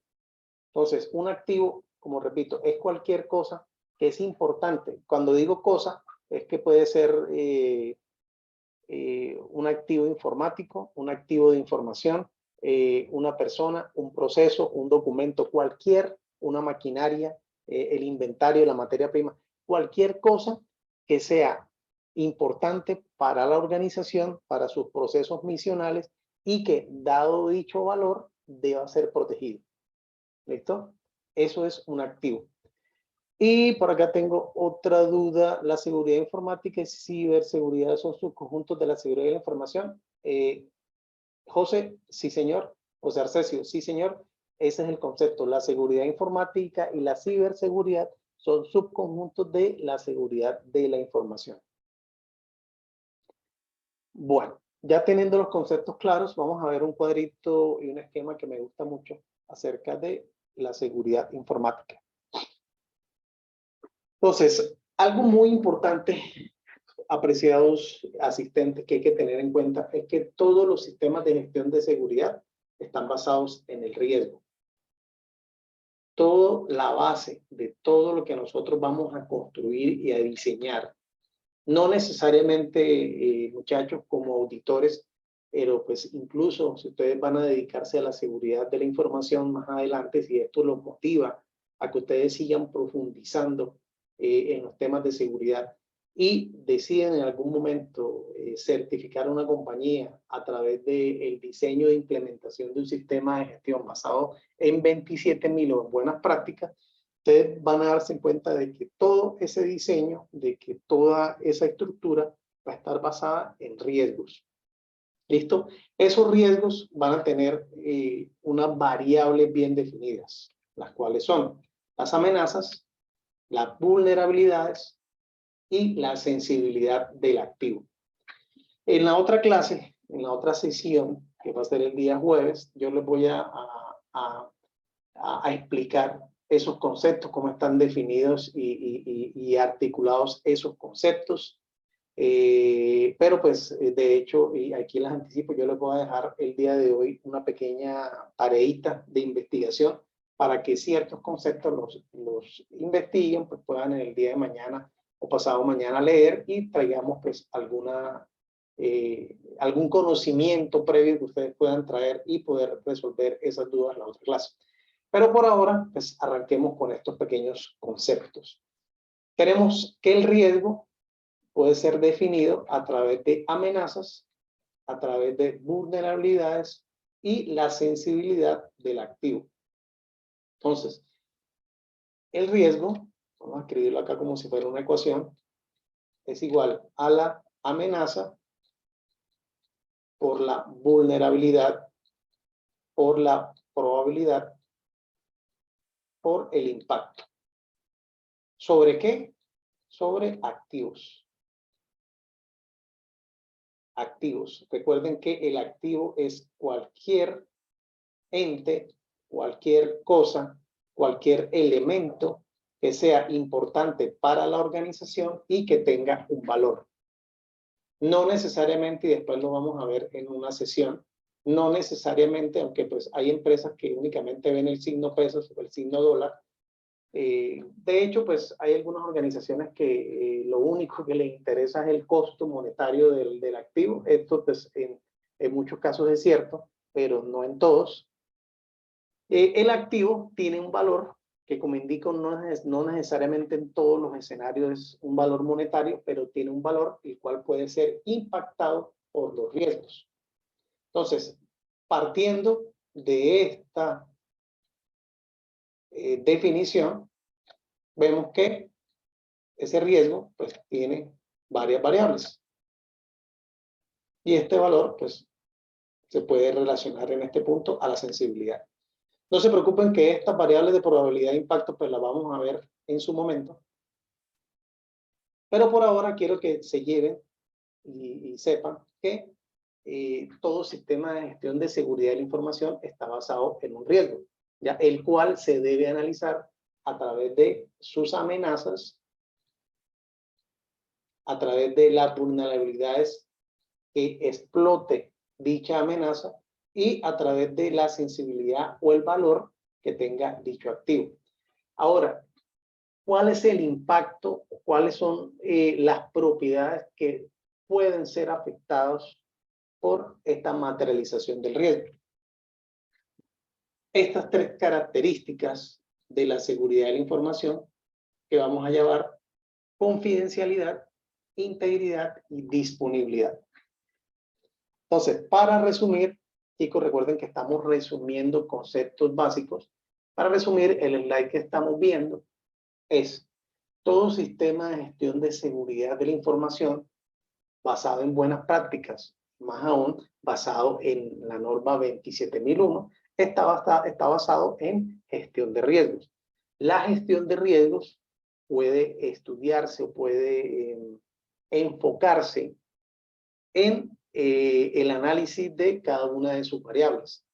Entonces, un activo, como repito, es cualquier cosa que es importante. Cuando digo cosa, es que puede ser un activo informático, un activo de información, una persona, un proceso, un documento, una maquinaria, el inventario, la materia prima, cualquier cosa que sea importante para la organización, para sus procesos misionales y que, dado dicho valor, deba ser protegido. ¿Listo? Eso es un activo. Y por acá tengo otra duda. La seguridad informática y ciberseguridad son subconjuntos de la seguridad de la información. José, sí señor. José Arcesio, sí señor. Ese es el concepto. La seguridad informática y la ciberseguridad son subconjuntos de la seguridad de la información. Bueno, ya teniendo los conceptos claros, vamos a ver un cuadrito y un esquema que me gusta mucho acerca de la seguridad informática. Entonces, algo muy importante, apreciados asistentes, que hay que tener en cuenta es que todos los sistemas de gestión de seguridad están basados en el riesgo. Toda la base de todo lo que nosotros vamos a construir y a diseñar, no necesariamente, muchachos, como auditores, pero pues incluso si ustedes van a dedicarse a la seguridad de la información más adelante, si esto los motiva a que ustedes sigan profundizando en los temas de seguridad y deciden en algún momento certificar una compañía a través del diseño e implementación de un sistema de gestión basado en 27.000 o en buenas prácticas, ustedes van a darse cuenta de que todo ese diseño, de que toda esa estructura va a estar basada en riesgos. ¿Listo? Esos riesgos van a tener unas variables bien definidas, las cuales son las amenazas, las vulnerabilidades y la sensibilidad del activo. En la otra clase, en la otra sesión, que va a ser el día jueves, yo les voy a explicar esos conceptos, cómo están definidos y articulados esos conceptos. Pero pues, de hecho, y aquí les anticipo, yo les voy a dejar el día de hoy una pequeña tareita de investigación para que ciertos conceptos los investiguen, pues puedan en el día de mañana o pasado mañana leer y traigamos pues algún conocimiento previo que ustedes puedan traer y poder resolver esas dudas en la otra clase. Pero por ahora, pues arranquemos con estos pequeños conceptos. Tenemos que el riesgo puede ser definido a través de amenazas, a través de vulnerabilidades y la sensibilidad del activo. Entonces, el riesgo, vamos a escribirlo acá como si fuera una ecuación, es igual a la amenaza por la vulnerabilidad, por la probabilidad, por el impacto. ¿Sobre qué? Sobre activos. Activos. Recuerden que el activo es cualquier ente, cualquier cosa, cualquier elemento que sea importante para la organización y que tenga un valor. No necesariamente, y después lo vamos a ver en una sesión, no necesariamente, aunque pues hay empresas que únicamente ven el signo pesos o el signo dólar. De hecho, pues hay algunas organizaciones que lo único que les interesa es el costo monetario del activo. Esto pues en muchos casos es cierto, pero no en todos. El activo tiene un valor que, como indico, no necesariamente en todos los escenarios es un valor monetario, pero tiene un valor el cual puede ser impactado por los riesgos. Entonces, partiendo de esta definición, vemos que ese riesgo pues tiene varias variables. Y este valor pues se puede relacionar en este punto a la sensibilidad. No se preocupen que estas variables de probabilidad de impacto pues las vamos a ver en su momento. Pero por ahora quiero que se lleven y sepan que todo sistema de gestión de seguridad de la información está basado en un riesgo, ¿ya? El cual se debe analizar a través de sus amenazas, a través de las vulnerabilidades que explote dicha amenaza y a través de la sensibilidad o el valor que tenga dicho activo. Ahora, ¿cuál es el impacto? ¿Cuáles son las propiedades que pueden ser afectadas por esta materialización del riesgo? Estas tres características de la seguridad de la información que vamos a llamar confidencialidad, integridad y disponibilidad. Entonces, para resumir, chicos, recuerden que estamos resumiendo conceptos básicos. Para resumir, el slide que estamos viendo es todo sistema de gestión de seguridad de la información basado en buenas prácticas, más aún basado en la norma 27001, está basado en gestión de riesgos. La gestión de riesgos puede estudiarse o puede enfocarse en el análisis de cada una de sus variables.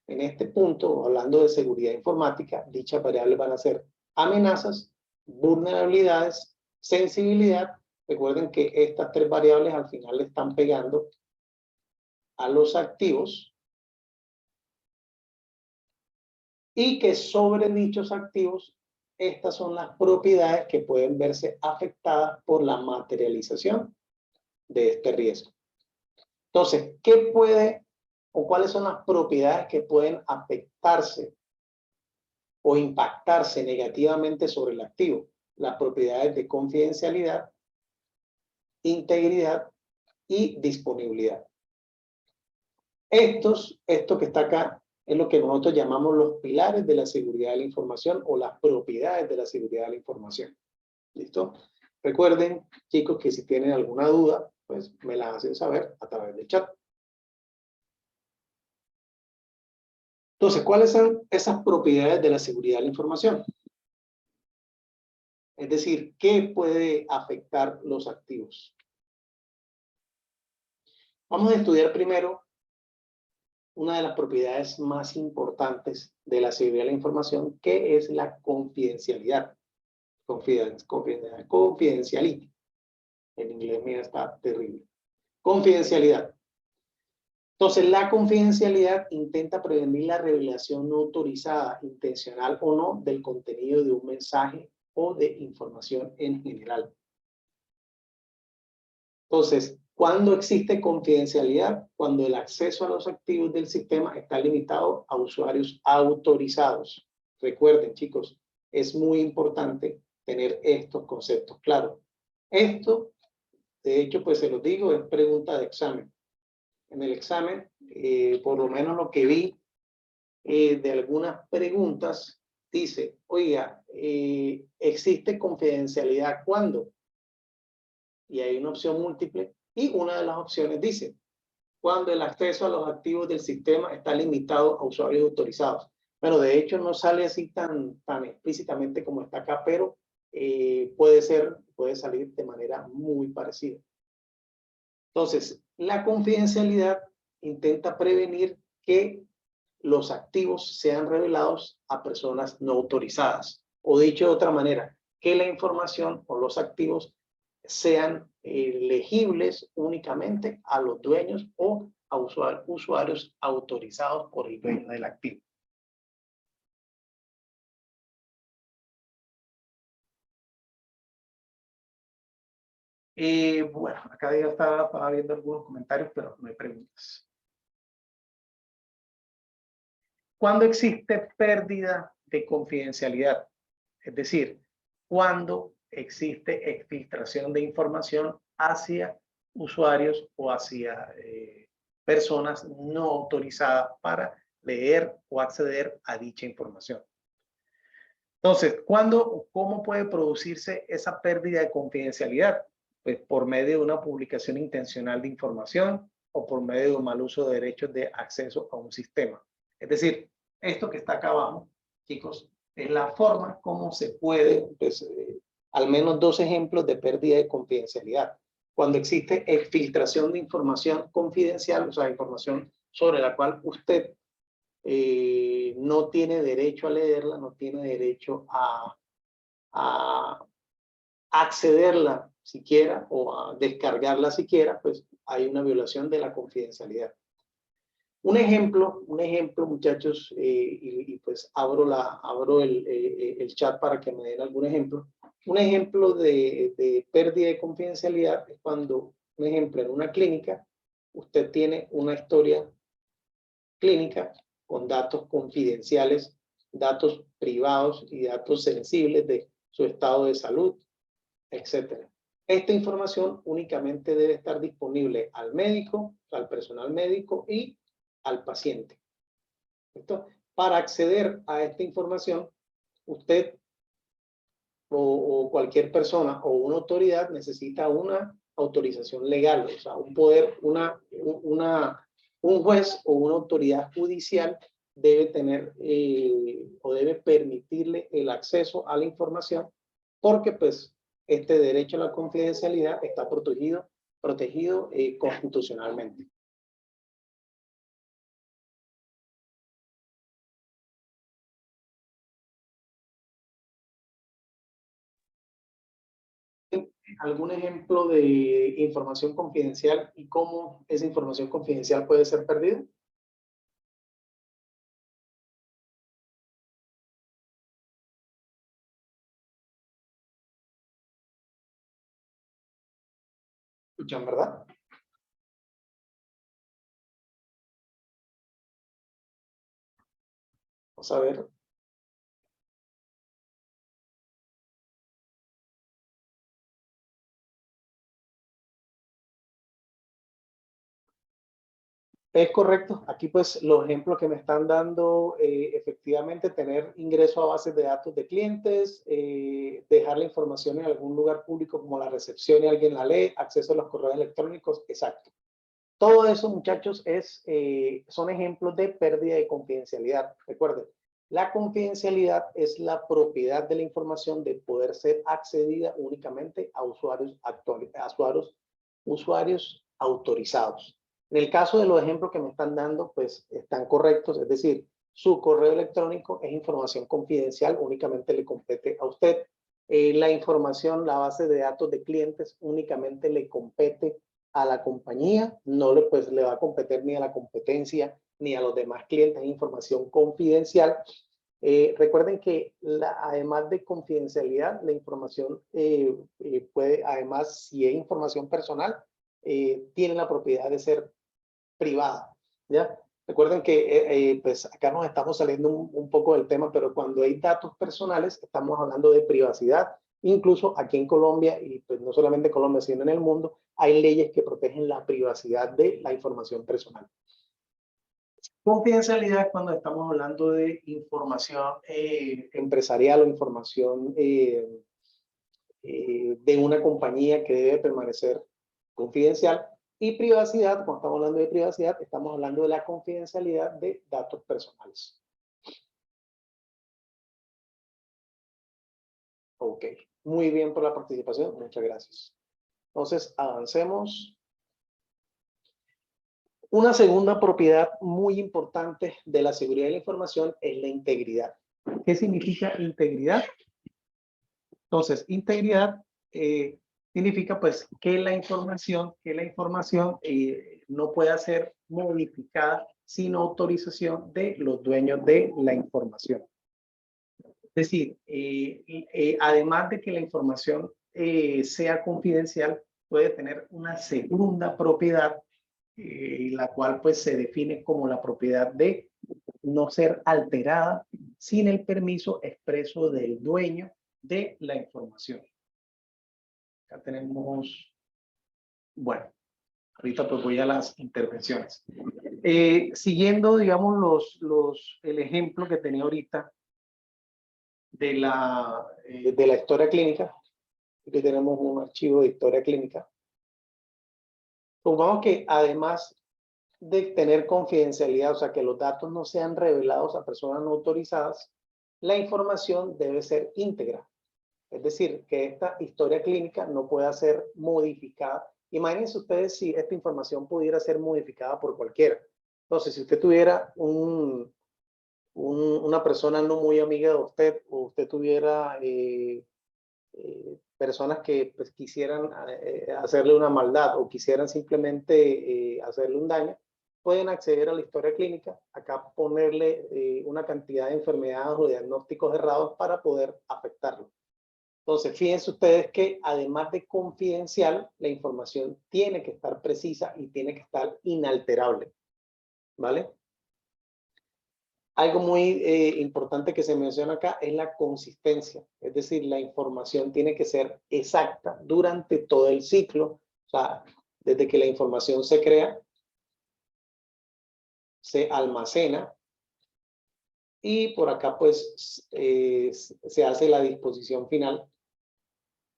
En este punto, hablando de seguridad informática, dichas variables van a ser amenazas, vulnerabilidades, sensibilidad. Recuerden que estas tres variables al final le están pegando a los activos y que sobre dichos activos, estas son las propiedades que pueden verse afectadas por la materialización de este riesgo. Entonces, ¿qué puede o cuáles son las propiedades que pueden afectarse o impactarse negativamente sobre el activo? Las propiedades de confidencialidad, integridad y disponibilidad. Esto que está acá es lo que nosotros llamamos los pilares de la seguridad de la información o las propiedades de la seguridad de la información. ¿Listo? Recuerden, chicos, que si tienen alguna duda, pues me la hacen saber a través del chat. Entonces, ¿cuáles son esas propiedades de la seguridad de la información? Es decir, ¿qué puede afectar los activos? Vamos a estudiar primero una de las propiedades más importantes de la seguridad de la información, que es la confidencialidad. Confidenciality. En inglés, mira, está terrible. Confidencialidad. Entonces, la confidencialidad intenta prevenir la revelación no autorizada, intencional o no, del contenido de un mensaje o de información en general. Entonces, ¿cuándo existe confidencialidad? Cuando el acceso a los activos del sistema está limitado a usuarios autorizados. Recuerden, chicos, es muy importante tener estos conceptos claros. Esto, de hecho, pues se los digo, es pregunta de examen. En el examen, por lo menos lo que vi de algunas preguntas, dice, oiga, ¿existe confidencialidad cuándo? Y hay una opción múltiple y una de las opciones dice, cuando el acceso a los activos del sistema está limitado a usuarios autorizados. Bueno, de hecho no sale así tan explícitamente como está acá, pero puede salir de manera muy parecida. Entonces, la confidencialidad intenta prevenir que los activos sean revelados a personas no autorizadas. O dicho de otra manera, que la información o los activos sean legibles únicamente a los dueños o a usuarios autorizados por el dueño del activo. Bueno, acá ya estaba viendo algunos comentarios, pero no hay preguntas. ¿Cuándo existe pérdida de confidencialidad? Es decir, cuando existe exfiltración de información hacia usuarios o hacia personas no autorizadas para leer o acceder a dicha información. Entonces, ¿cómo puede producirse esa pérdida de confidencialidad? Pues por medio de una publicación intencional de información o por medio de un mal uso de derechos de acceso a un sistema. Es decir, esto que está acá abajo, chicos, es la forma como se puede, pues, al menos 2 ejemplos de pérdida de confidencialidad. Cuando existe exfiltración de información confidencial, o sea, información sobre la cual usted no tiene derecho a leerla, no tiene derecho a accederla siquiera o a descargarla siquiera, pues hay una violación de la confidencialidad. Un ejemplo, muchachos, y pues abro el chat para que me den algún ejemplo. Un ejemplo de pérdida de confidencialidad es cuando, un ejemplo, en una clínica, usted tiene una historia clínica con datos confidenciales, datos privados y datos sensibles de su estado de salud, etc. Esta información únicamente debe estar disponible al médico, al personal médico y al paciente. ¿Listo? Para acceder a esta información, usted o cualquier persona o una autoridad necesita una autorización legal, o sea, un poder, un juez o una autoridad judicial debe tener o debe permitirle el acceso a la información porque pues este derecho a la confidencialidad está protegido constitucionalmente. ¿Algún ejemplo de información confidencial y cómo esa información confidencial puede ser perdida? ¿Escuchan, verdad? Vamos a ver. Es correcto. Aquí pues los ejemplos que me están dando, efectivamente tener ingreso a bases de datos de clientes, dejar la información en algún lugar público como la recepción y alguien la lee, acceso a los correos electrónicos, exacto. Todo eso, muchachos, son ejemplos de pérdida de confidencialidad. Recuerden, la confidencialidad es la propiedad de la información de poder ser accedida únicamente a usuarios autorizados. En el caso de los ejemplos que me están dando, pues están correctos, es decir, su correo electrónico es información confidencial, únicamente le compete a usted. La información, la base de datos de clientes únicamente le compete a la compañía, no le va a competir ni a la competencia ni a los demás clientes, es información confidencial. Recuerden que además de confidencialidad, la información puede, además, si es información personal, tiene la propiedad de ser privada, ¿ya? Recuerden que pues acá nos estamos saliendo un poco del tema, pero cuando hay datos personales, estamos hablando de privacidad. Incluso aquí en Colombia, y pues no solamente en Colombia, sino en el mundo, hay leyes que protegen la privacidad de la información personal. Confidencialidad cuando estamos hablando de información empresarial o información de una compañía que debe permanecer confidencial. Y privacidad, cuando estamos hablando de privacidad, estamos hablando de la confidencialidad de datos personales. Ok, muy bien por la participación, muchas gracias. Entonces, avancemos. Una segunda propiedad muy importante de la seguridad de la información es la integridad. ¿Qué significa integridad? Entonces, integridad significa pues que la información no pueda ser modificada sin autorización de los dueños de la información. Es decir, además de que la información sea confidencial, puede tener una segunda propiedad, la cual pues se define como la propiedad de no ser alterada sin el permiso expreso del dueño de la información. Acá tenemos, bueno, ahorita pues voy a las intervenciones. Siguiendo, digamos, el ejemplo que tenía ahorita de la historia clínica. Aquí tenemos un archivo de historia clínica. Supongamos que además de tener confidencialidad, o sea, que los datos no sean revelados a personas no autorizadas, la información debe ser íntegra. Es decir, que esta historia clínica no pueda ser modificada. Imagínense ustedes si esta información pudiera ser modificada por cualquiera. Entonces, si usted tuviera una persona no muy amiga de usted, o usted tuviera personas que pues, quisieran hacerle una maldad o quisieran simplemente hacerle un daño, pueden acceder a la historia clínica, acá ponerle una cantidad de enfermedades o diagnósticos errados para poder afectarlo. Entonces, fíjense ustedes que además de confidencial, la información tiene que estar precisa y tiene que estar inalterable, ¿vale? Algo muy importante que se menciona acá es la consistencia, es decir, la información tiene que ser exacta durante todo el ciclo, o sea, desde que la información se crea, se almacena y por acá pues se hace la disposición final.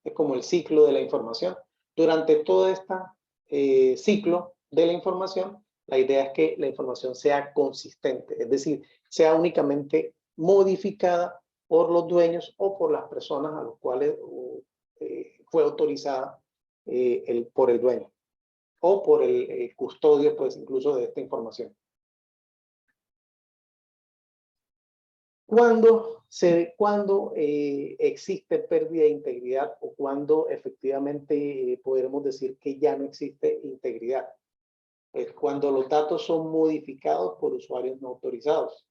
Es como el ciclo de la información. Durante todo este ciclo de la información, la idea es que la información sea consistente, es decir, sea únicamente modificada por los dueños o por las personas a los cuales fue autorizada por el dueño o por el custodio, pues incluso de esta información. Cuando existe pérdida de integridad o cuando efectivamente podremos decir que ya no existe integridad. Es cuando los datos son modificados por usuarios no autorizados.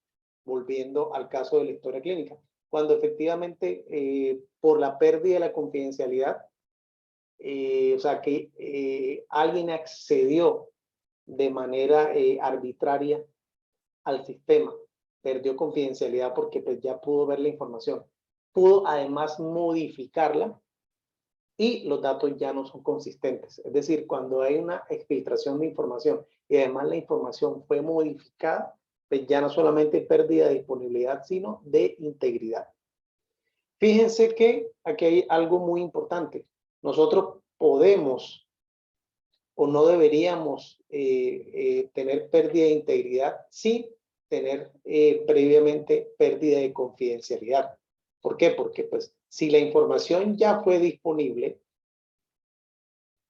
Volviendo al caso de la historia clínica. Cuando efectivamente por la pérdida de la confidencialidad, o sea que alguien accedió de manera arbitraria al sistema, perdió confidencialidad porque pues ya pudo ver la información, pudo además modificarla y los datos ya no son consistentes. Es decir, cuando hay una exfiltración de información y además la información fue modificada, pues ya no solamente pérdida de disponibilidad, sino de integridad. Fíjense que aquí hay algo muy importante. Nosotros podemos o no deberíamos tener pérdida de integridad sin tener previamente pérdida de confidencialidad. ¿Por qué? Porque pues si la información ya fue disponible,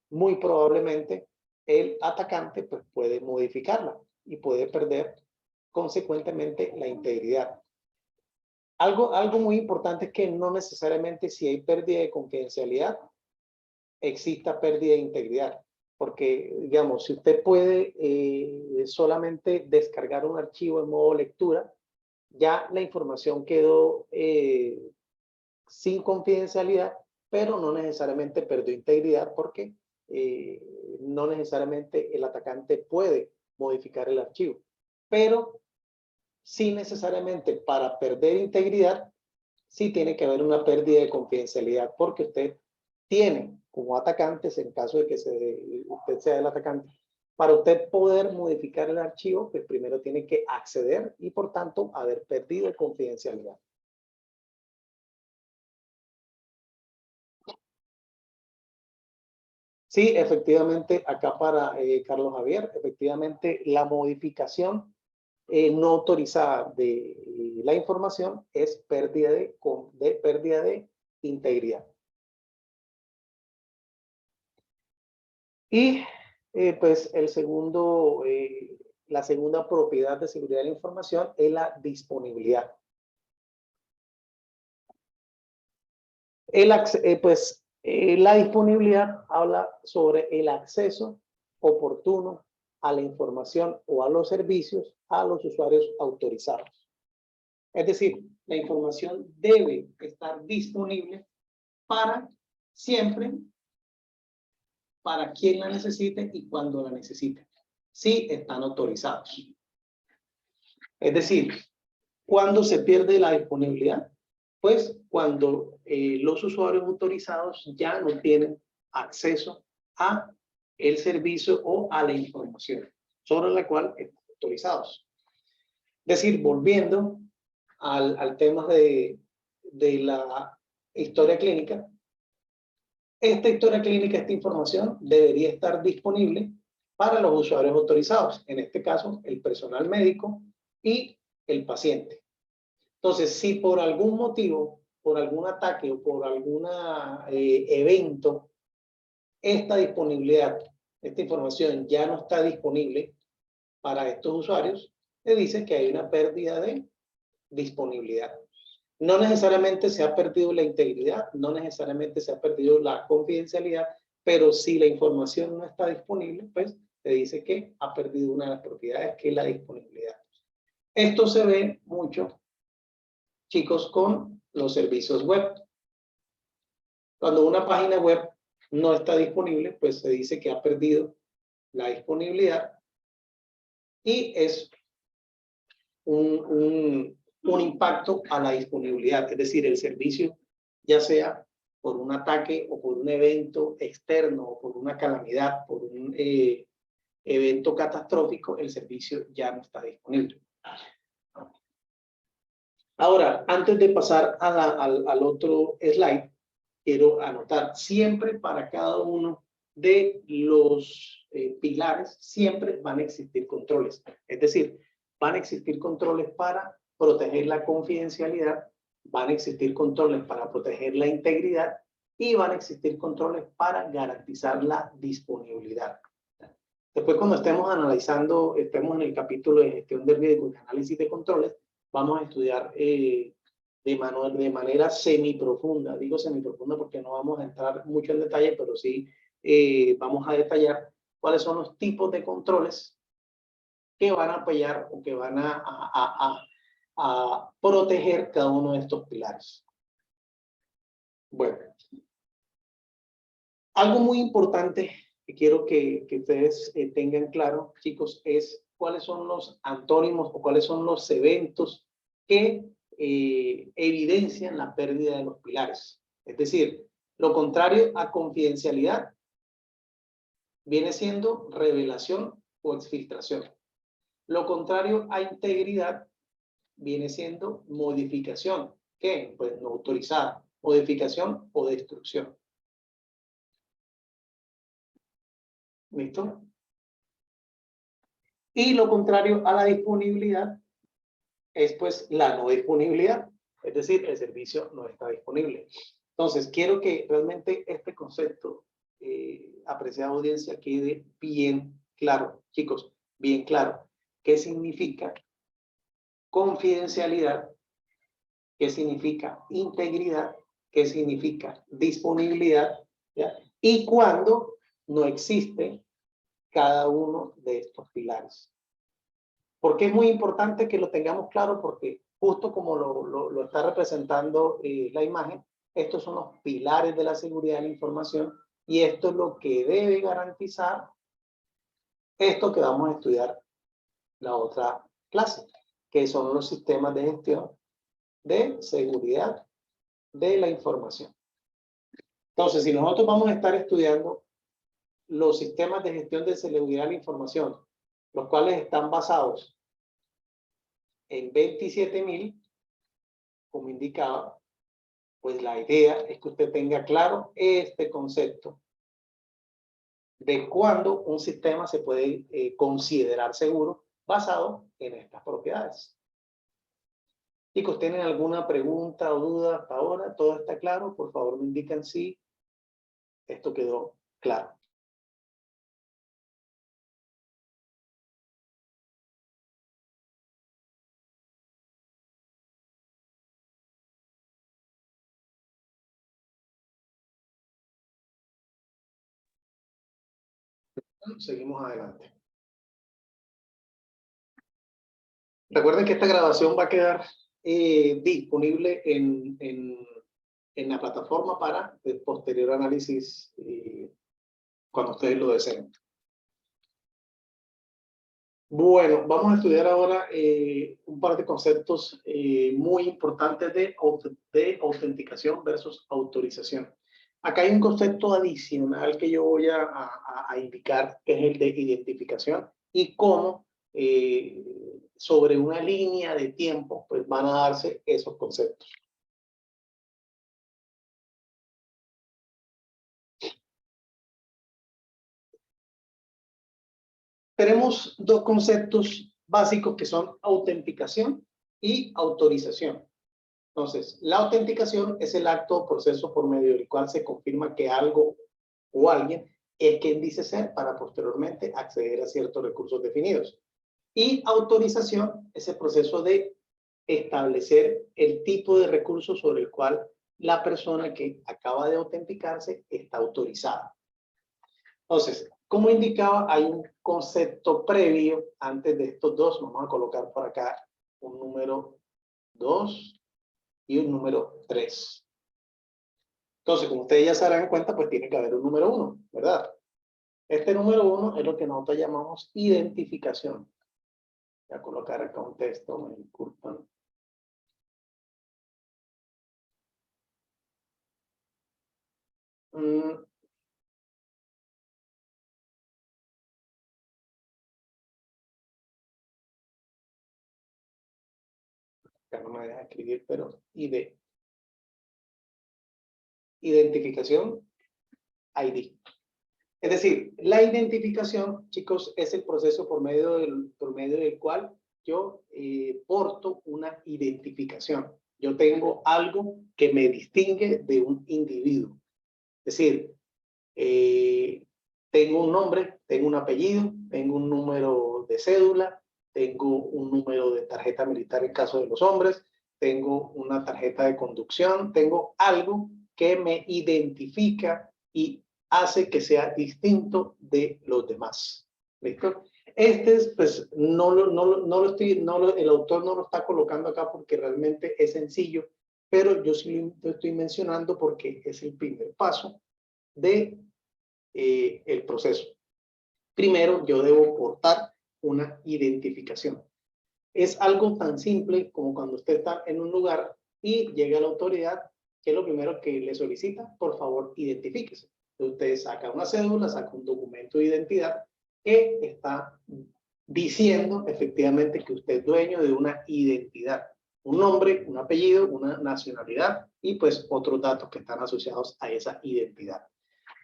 muy probablemente el atacante pues, puede modificarla y puede perder consecuentemente la integridad. Algo muy importante es que no necesariamente si hay pérdida de confidencialidad, exista pérdida de integridad. Porque, digamos, si usted puede solamente descargar un archivo en modo lectura, ya la información quedó sin confidencialidad, pero no necesariamente perdió integridad porque no necesariamente el atacante puede modificar el archivo. Pero sí necesariamente para perder integridad, sí tiene que haber una pérdida de confidencialidad porque usted tiene como atacantes, en caso de que usted sea el atacante, para usted poder modificar el archivo, pues primero tiene que acceder y por tanto haber perdido confidencialidad. Sí, efectivamente, acá para Carlos Javier, efectivamente la modificación no autorizada de la información es pérdida de integridad. Y pues la segunda propiedad de seguridad de la información es la disponibilidad. La disponibilidad habla sobre el acceso oportuno a la información o a los servicios a los usuarios autorizados. Es decir, la información debe estar disponible para siempre, para quien la necesite y cuando la necesite, si están autorizados. Es decir, ¿cuándo se pierde la disponibilidad? Pues cuando los usuarios autorizados ya no tienen acceso a el servicio o a la información sobre la cual están autorizados. Es decir, volviendo al tema de de la historia clínica. Esta historia clínica, esta información debería estar disponible para los usuarios autorizados, en este caso el personal médico y el paciente. Entonces, si por algún motivo, por algún ataque o por algún evento, esta disponibilidad, esta información ya no está disponible para estos usuarios, le dice que hay una pérdida de disponibilidad. No necesariamente se ha perdido la integridad, no necesariamente se ha perdido la confidencialidad, pero si la información no está disponible, pues te dice que ha perdido una de las propiedades, que es la disponibilidad. Esto se ve mucho, chicos, con los servicios web. Cuando una página web no está disponible, pues se dice que ha perdido la disponibilidad y es un impacto a la disponibilidad, es decir, el servicio, ya sea por un ataque o por un evento externo o por una calamidad, por un evento catastrófico, el servicio ya no está disponible. Ahora, antes de pasar al otro slide, quiero anotar siempre para cada uno de los pilares, siempre van a existir controles. Es decir, van a existir controles para proteger la confidencialidad, van a existir controles para proteger la integridad y van a existir controles para garantizar la disponibilidad. Después, cuando estemos analizando, estemos en el capítulo de gestión de riesgo y análisis de controles, vamos a estudiar de manera semiprofunda. Digo semiprofunda porque no vamos a entrar mucho en detalle, pero sí vamos a detallar cuáles son los tipos de controles que van a apoyar o que van a proteger cada uno de estos pilares. Bueno, algo muy importante que quiero que ustedes tengan claro, chicos, es cuáles son los antónimos o cuáles son los eventos que evidencian la pérdida de los pilares. Es decir, lo contrario a confidencialidad viene siendo revelación o exfiltración. Lo contrario a integridad viene siendo modificación, ¿qué? Pues no autorizada, modificación o destrucción. ¿Listo? Y lo contrario a la disponibilidad es pues la no disponibilidad, es decir, el servicio no está disponible. Entonces, quiero que realmente este concepto, apreciada audiencia, quede bien claro, chicos, bien claro. ¿Qué significa confidencialidad? ¿Qué significa integridad? ¿Qué significa disponibilidad? ¿Ya? Y cuándo no existe cada uno de estos pilares. Porque es muy importante que lo tengamos claro, porque justo como lo está representando la imagen, estos son los pilares de la seguridad de la información y esto es lo que debe garantizar esto que vamos a estudiar la otra clase, que son los sistemas de gestión de seguridad de la información. Entonces, si nosotros vamos a estar estudiando los sistemas de gestión de seguridad de la información, los cuales están basados en 27.000, como indicaba, pues la idea es que usted tenga claro este concepto de cuándo un sistema se puede considerar seguro basado en estas propiedades. Chicos, ¿tienen alguna pregunta o duda hasta ahora? ¿Todo está claro? Por favor, me indican si esto quedó claro. Seguimos adelante. Recuerden que esta grabación va a quedar disponible en la plataforma para el posterior análisis cuando ustedes lo deseen. Bueno, vamos a estudiar ahora un par de conceptos muy importantes de autenticación versus autorización. Acá hay un concepto adicional que yo voy a indicar, que es el de identificación y cómo sobre una línea de tiempo pues van a darse esos conceptos. tenemos dos conceptos básicos que son autenticación y autorización. Entonces, la autenticación es el acto o proceso por medio del cual se confirma que algo o alguien es quien dice ser para posteriormente acceder a ciertos recursos definidos. Y autorización es el proceso de establecer el tipo de recurso sobre el cual la persona que acaba de autenticarse está autorizada. Entonces, como indicaba, hay un concepto previo antes de estos dos. Vamos a colocar por acá un número 2 y un número 3. Entonces, como ustedes ya se darán cuenta, pues tiene que haber un número 1, ¿verdad? Este número 1 es lo que nosotros llamamos identificación. Voy a colocar acá un texto, me disculpan. Acá no me deja escribir, pero identificación, ID. Es decir, la identificación, chicos, es el proceso por medio del cual yo porto una identificación. Yo tengo algo que me distingue de un individuo. Es decir, tengo un nombre, tengo un apellido, tengo un número de cédula, tengo un número de tarjeta militar en caso de los hombres, tengo una tarjeta de conducción, tengo algo que me identifica y hace que sea distinto de los demás. ¿Listo? Este es, pues, el autor no lo está colocando acá porque realmente es sencillo, pero yo sí lo estoy mencionando porque es el primer paso de el proceso. Primero, yo debo portar una identificación. Es algo tan simple como cuando usted está en un lugar y llega la autoridad, que es lo primero que le solicita, por favor, identifíquese. Usted saca una cédula, saca un documento de identidad que está diciendo efectivamente que usted es dueño de una identidad, un nombre, un apellido, una nacionalidad y pues otros datos que están asociados a esa identidad.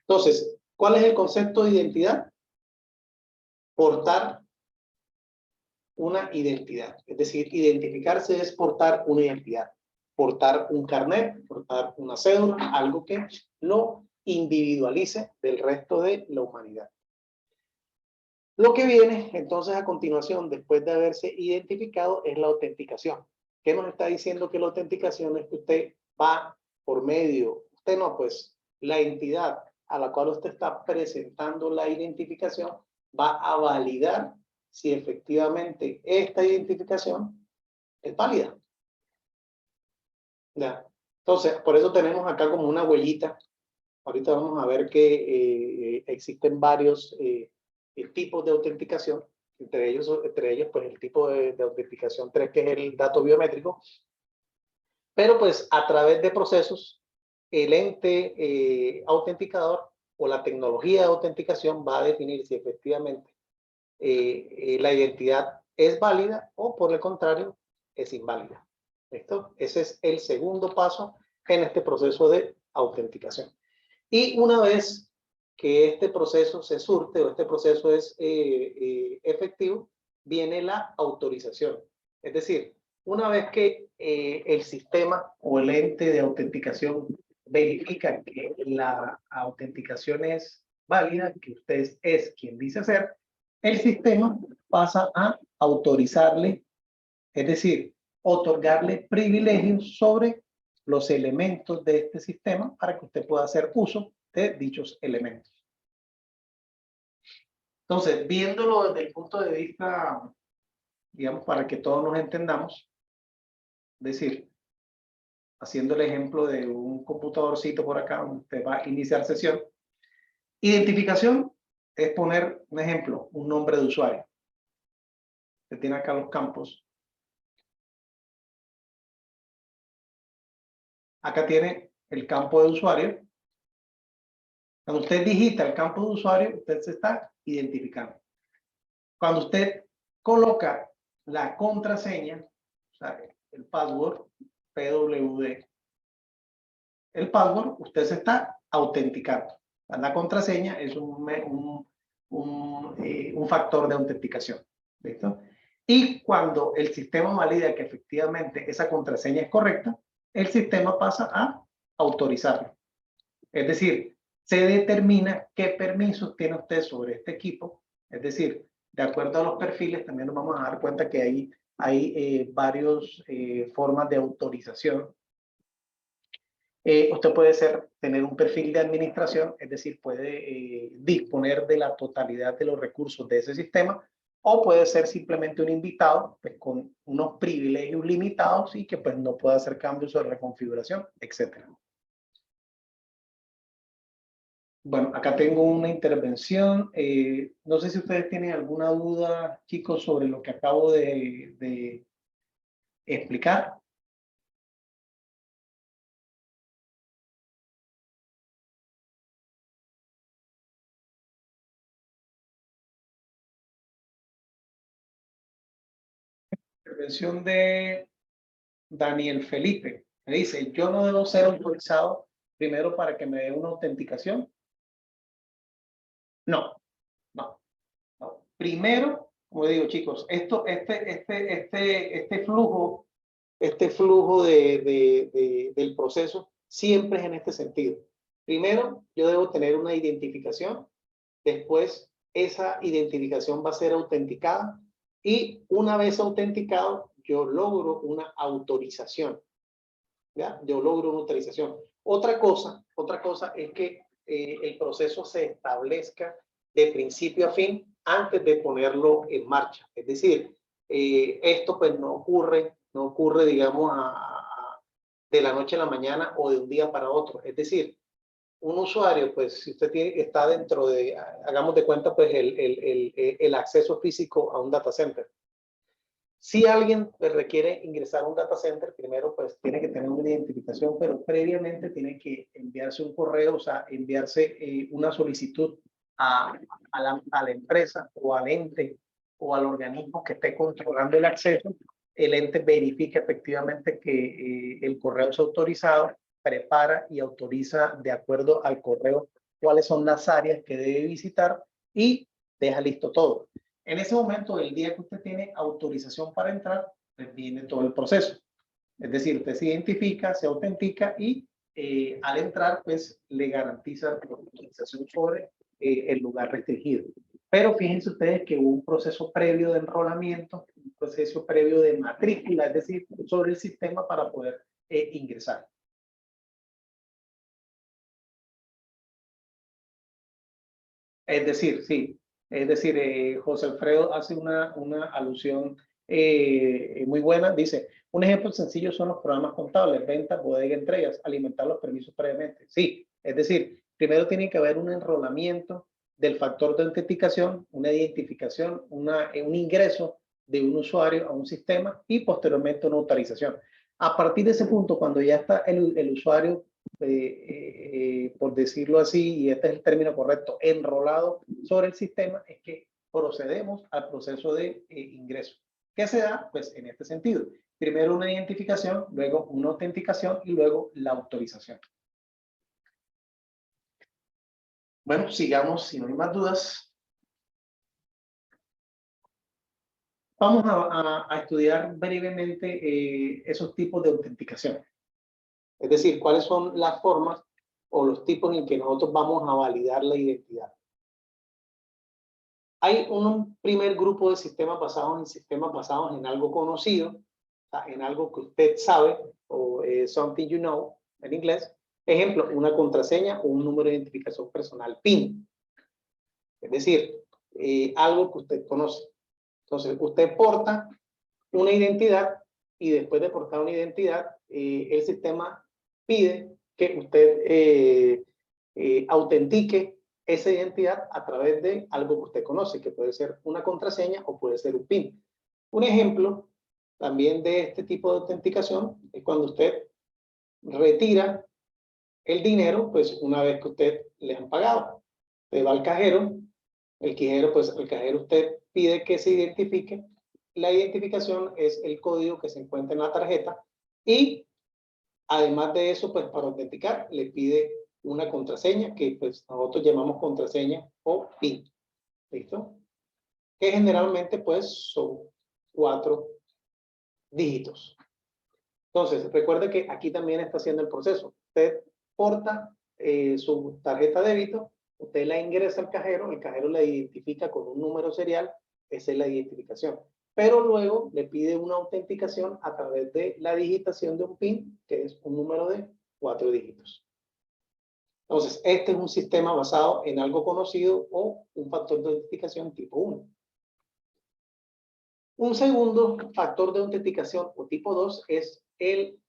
Entonces, ¿cuál es el concepto de identidad? Portar una identidad. Es decir, identificarse es portar una identidad. Portar un carnet, portar una cédula, algo que lo individualice del resto de la humanidad. Lo que viene entonces a continuación, después de haberse identificado, es la autenticación. ¿Qué nos está diciendo que la autenticación es que usted va por medio, usted no, pues la entidad a la cual usted está presentando la identificación va a validar si efectivamente esta identificación es válida. ¿Ya? Entonces, por eso tenemos acá como una huellita. Ahorita vamos a ver que existen varios tipos de autenticación, entre ellos pues el tipo de autenticación 3, que es el dato biométrico, pero pues a través de procesos, el ente autenticador o la tecnología de autenticación va a definir si efectivamente la identidad es válida o por el contrario es inválida. ¿Listo? Ese es el segundo paso en este proceso de autenticación. Y una vez que este proceso se surte o este proceso es efectivo, viene la autorización. Es decir, una vez que el sistema o el ente de autenticación verifica que la autenticación es válida, que usted es quien dice ser, el sistema pasa a autorizarle, es decir, otorgarle privilegios sobre los elementos de este sistema para que usted pueda hacer uso de dichos elementos. Entonces, viéndolo desde el punto de vista, digamos, para que todos nos entendamos, es decir, haciendo el ejemplo de un computadorcito por acá, donde usted va a iniciar sesión, identificación es poner, un ejemplo, un nombre de usuario. Usted tiene acá los campos. Acá tiene el campo de usuario. Cuando usted digita el campo de usuario, usted se está identificando. Cuando usted coloca la contraseña, o sea, el password, PWD, el password, usted se está autenticando. La contraseña es un un factor de autenticación. ¿Listo? Y cuando el sistema valida que efectivamente esa contraseña es correcta, el sistema pasa a autorizarlo. Es decir, se determina qué permisos tiene usted sobre este equipo. Es decir, de acuerdo a los perfiles, también nos vamos a dar cuenta que hay varias formas de autorización. Usted puede tener un perfil de administración, es decir, puede disponer de la totalidad de los recursos de ese sistema, o puede ser simplemente un invitado pues, con unos privilegios limitados y que pues, no pueda hacer cambios o reconfiguración, etc. Bueno, acá tengo una intervención. No sé si ustedes tienen alguna duda, chicos, sobre lo que acabo de explicar. Intervención de Daniel Felipe. Me dice, yo no debo ser autorizado primero para que me dé una autenticación. No, no, no. Primero, como digo, chicos, este flujo del proceso siempre es en este sentido. Primero, yo debo tener una identificación. Después, esa identificación va a ser autenticada. Y una vez autenticado, yo logro una autorización. ¿Ya? Yo logro una autorización. Otra cosa es que el proceso se establezca de principio a fin antes de ponerlo en marcha. Es decir, esto pues no ocurre, digamos, de la noche a la mañana o de un día para otro. Es decir, un usuario, pues si usted está dentro de, hagamos de cuenta, pues el acceso físico a un data center. Si alguien requiere ingresar a un data center, primero pues tiene que tener una identificación, pero previamente tiene que enviarse un correo, o sea, enviarse una solicitud a la empresa o al ente o al organismo que esté controlando el acceso. El ente verifica efectivamente que el correo es autorizado, prepara y autoriza de acuerdo al correo cuáles son las áreas que debe visitar y deja listo todo. En ese momento, el día que usted tiene autorización para entrar, pues viene todo el proceso. Es decir, usted se identifica, se autentica y al entrar, pues le garantiza la autorización sobre el lugar restringido. Pero fíjense ustedes que hubo un proceso previo de enrolamiento, un proceso previo de matrícula, es decir, sobre el sistema para poder ingresar. Es decir, sí. Es decir, José Alfredo hace una alusión muy buena. Dice, un ejemplo sencillo son los programas contables, ventas, bodega, entregas, alimentar los permisos previamente. Sí, es decir, primero tiene que haber un enrolamiento del factor de autenticación, una identificación, un ingreso de un usuario a un sistema y posteriormente una autorización. A partir de ese punto, cuando ya está el usuario por decirlo así, y este es el término correcto, enrolado sobre el sistema, es que procedemos al proceso de ingreso. ¿Qué se da? Pues en este sentido. Primero una identificación, luego una autenticación y luego la autorización. Bueno, sigamos, si no hay más dudas. Vamos a estudiar brevemente esos tipos de autenticación. Es decir, cuáles son las formas o los tipos en que nosotros vamos a validar la identidad. Hay un primer grupo de sistemas basados en algo conocido, o sea, en algo que usted sabe, o something you know, en inglés. Ejemplo, una contraseña o un número de identificación personal, PIN. Es decir, algo que usted conoce. Entonces, usted porta una identidad y después de portar una identidad, el sistema pide que usted autentique esa identidad a través de algo que usted conoce, que puede ser una contraseña o puede ser un PIN. Un ejemplo también de este tipo de autenticación es cuando usted retira el dinero, pues una vez que usted le han pagado. Usted va al cajero, el cajero usted pide que se identifique. La identificación es el código que se encuentra en la tarjeta y además de eso, pues para autenticar le pide una contraseña que pues nosotros llamamos contraseña o PIN. ¿Listo? Que generalmente pues son 4 dígitos. Entonces, recuerde que aquí también está haciendo el proceso. Usted porta su tarjeta de débito, usted la ingresa al cajero, el cajero la identifica con un número serial, esa es la identificación. Pero luego le pide una autenticación a través de la digitación de un PIN, que es un número de 4 dígitos. Entonces, este es un sistema basado en algo conocido o un factor de autenticación tipo 1. Un segundo factor de autenticación o tipo 2 es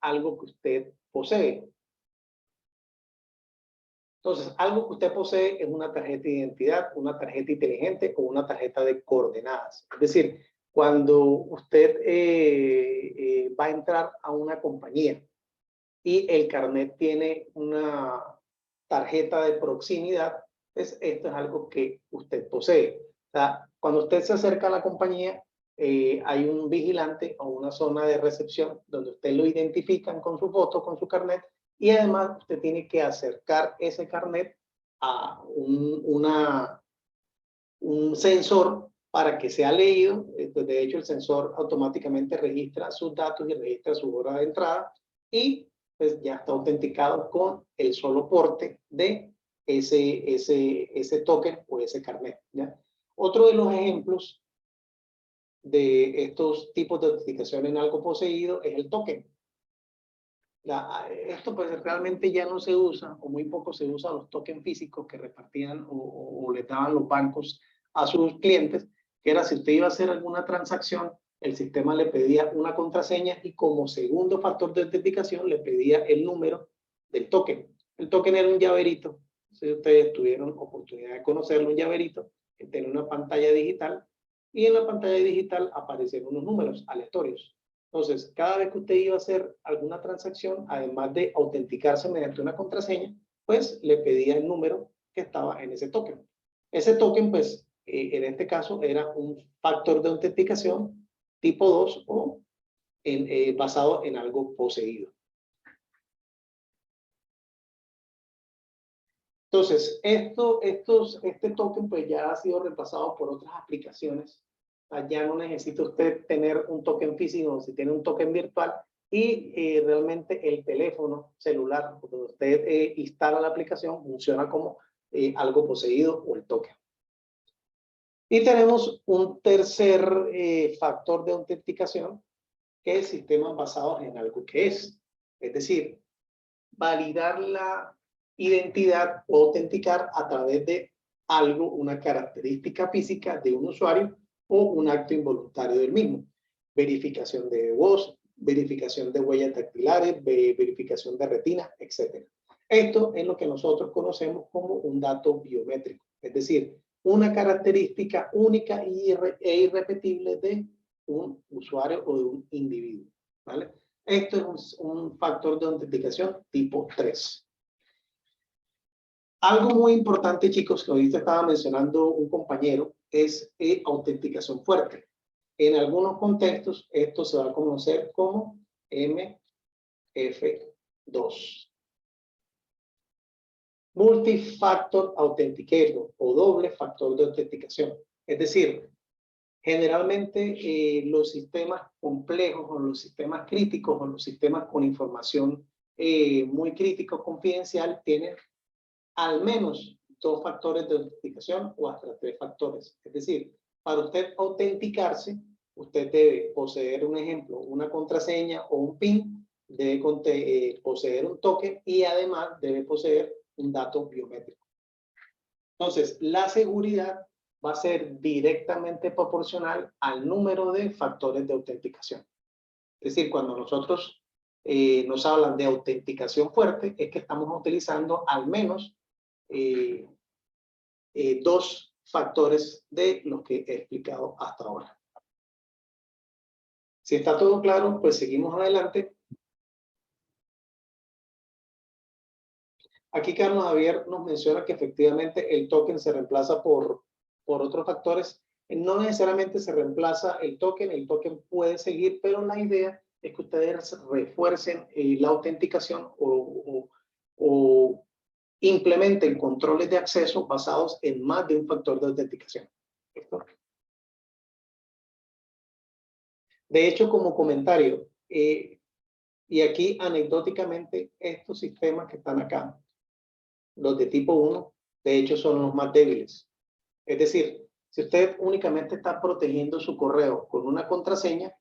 algo que usted posee. Entonces, algo que usted posee es una tarjeta de identidad, una tarjeta inteligente o una tarjeta de coordenadas. Es decir, cuando usted va a entrar a una compañía y el carnet tiene una tarjeta de proximidad, pues esto es algo que usted posee. O sea, cuando usted se acerca a la compañía, hay un vigilante o una zona de recepción donde usted lo identifican con su foto, con su carnet, y además usted tiene que acercar ese carnet a un sensor para que sea leído. De hecho, el sensor automáticamente registra sus datos y registra su hora de entrada y pues ya está autenticado con el solo porte de ese token o ese carnet, ¿ya? Otro de los ejemplos de estos tipos de autenticación en algo poseído es el token. Esto pues realmente ya no se usa, o muy poco se usa los tokens físicos que repartían o le daban los bancos a sus clientes, que era si usted iba a hacer alguna transacción, el sistema le pedía una contraseña y como segundo factor de autenticación le pedía el número del token. El token era un llaverito, si ustedes tuvieron oportunidad de conocerlo, un llaverito que tiene una pantalla digital y en la pantalla digital aparecen unos números aleatorios. Entonces, cada vez que usted iba a hacer alguna transacción, además de autenticarse mediante una contraseña, pues le pedía el número que estaba en ese token. Ese token, pues, en este caso, era un factor de autenticación tipo 2 o basado en algo poseído. Entonces, este token pues ya ha sido reemplazado por otras aplicaciones. Ya no necesita usted tener un token físico, si tiene un token virtual y realmente el teléfono celular, cuando usted instala la aplicación, funciona como algo poseído o el token. Y tenemos un tercer factor de autenticación, que es sistemas basados en algo que es. Es decir, validar la identidad o autenticar a través de algo, una característica física de un usuario o un acto involuntario del mismo. Verificación de voz, verificación de huellas dactilares, verificación de retina, etc. Esto es lo que nosotros conocemos como un dato biométrico, es decir, una característica única e irrepetible de un usuario o de un individuo, ¿vale? Esto es un factor de autenticación tipo 3. Algo muy importante, chicos, que ahorita estaba mencionando un compañero, es autenticación fuerte. En algunos contextos, esto se va a conocer como MF2. Multifactor Authenticator o doble factor de autenticación. Es decir, generalmente los sistemas complejos o los sistemas críticos o los sistemas con información muy crítica, confidencial, tienen al menos 2 factores de autenticación o hasta 3 factores. Es decir, para usted autenticarse, usted debe poseer un ejemplo, una contraseña o un PIN, debe poseer un token y además debe poseer un dato biométrico. Entonces, la seguridad va a ser directamente proporcional al número de factores de autenticación. Es decir, cuando nosotros nos hablan de autenticación fuerte, es que estamos utilizando al menos 2 factores de los que he explicado hasta ahora. Si está todo claro, pues seguimos adelante. Aquí Carlos Javier nos menciona que efectivamente el token se reemplaza por otros factores. No necesariamente se reemplaza el token puede seguir, pero la idea es que ustedes refuercen la autenticación o implementen controles de acceso basados en más de un factor de autenticación. ¿Listo? De hecho, como comentario, y aquí anecdóticamente, estos sistemas que están acá, los de tipo 1, de hecho son los más débiles. Es decir, si usted únicamente está protegiendo su correo con una contraseña,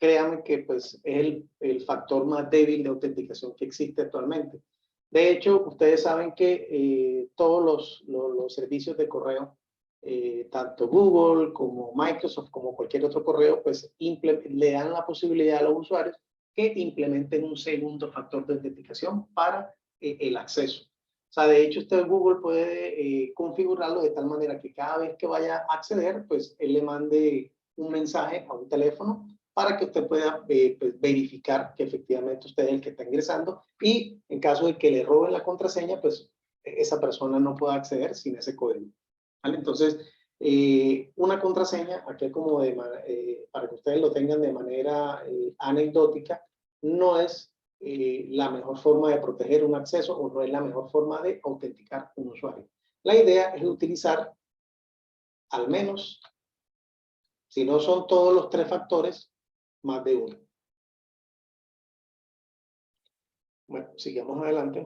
créanme que pues, es el factor más débil de autenticación que existe actualmente. De hecho, ustedes saben que todos los servicios de correo, tanto Google como Microsoft, como cualquier otro correo, pues le dan la posibilidad a los usuarios que implementen un segundo factor de autenticación para el acceso. O sea, de hecho, usted Google puede configurarlo de tal manera que cada vez que vaya a acceder, pues él le mande un mensaje a un teléfono para que usted pueda pues, verificar que efectivamente usted es el que está ingresando y en caso de que le roben la contraseña, pues esa persona no pueda acceder sin ese código. ¿Vale? Entonces, una contraseña, aquí como para que ustedes lo tengan de manera anecdótica, no es la mejor forma de proteger un acceso o no es la mejor forma de autenticar un usuario. La idea es utilizar al menos, si no son todos los 3 factores, más de uno. Bueno, sigamos adelante.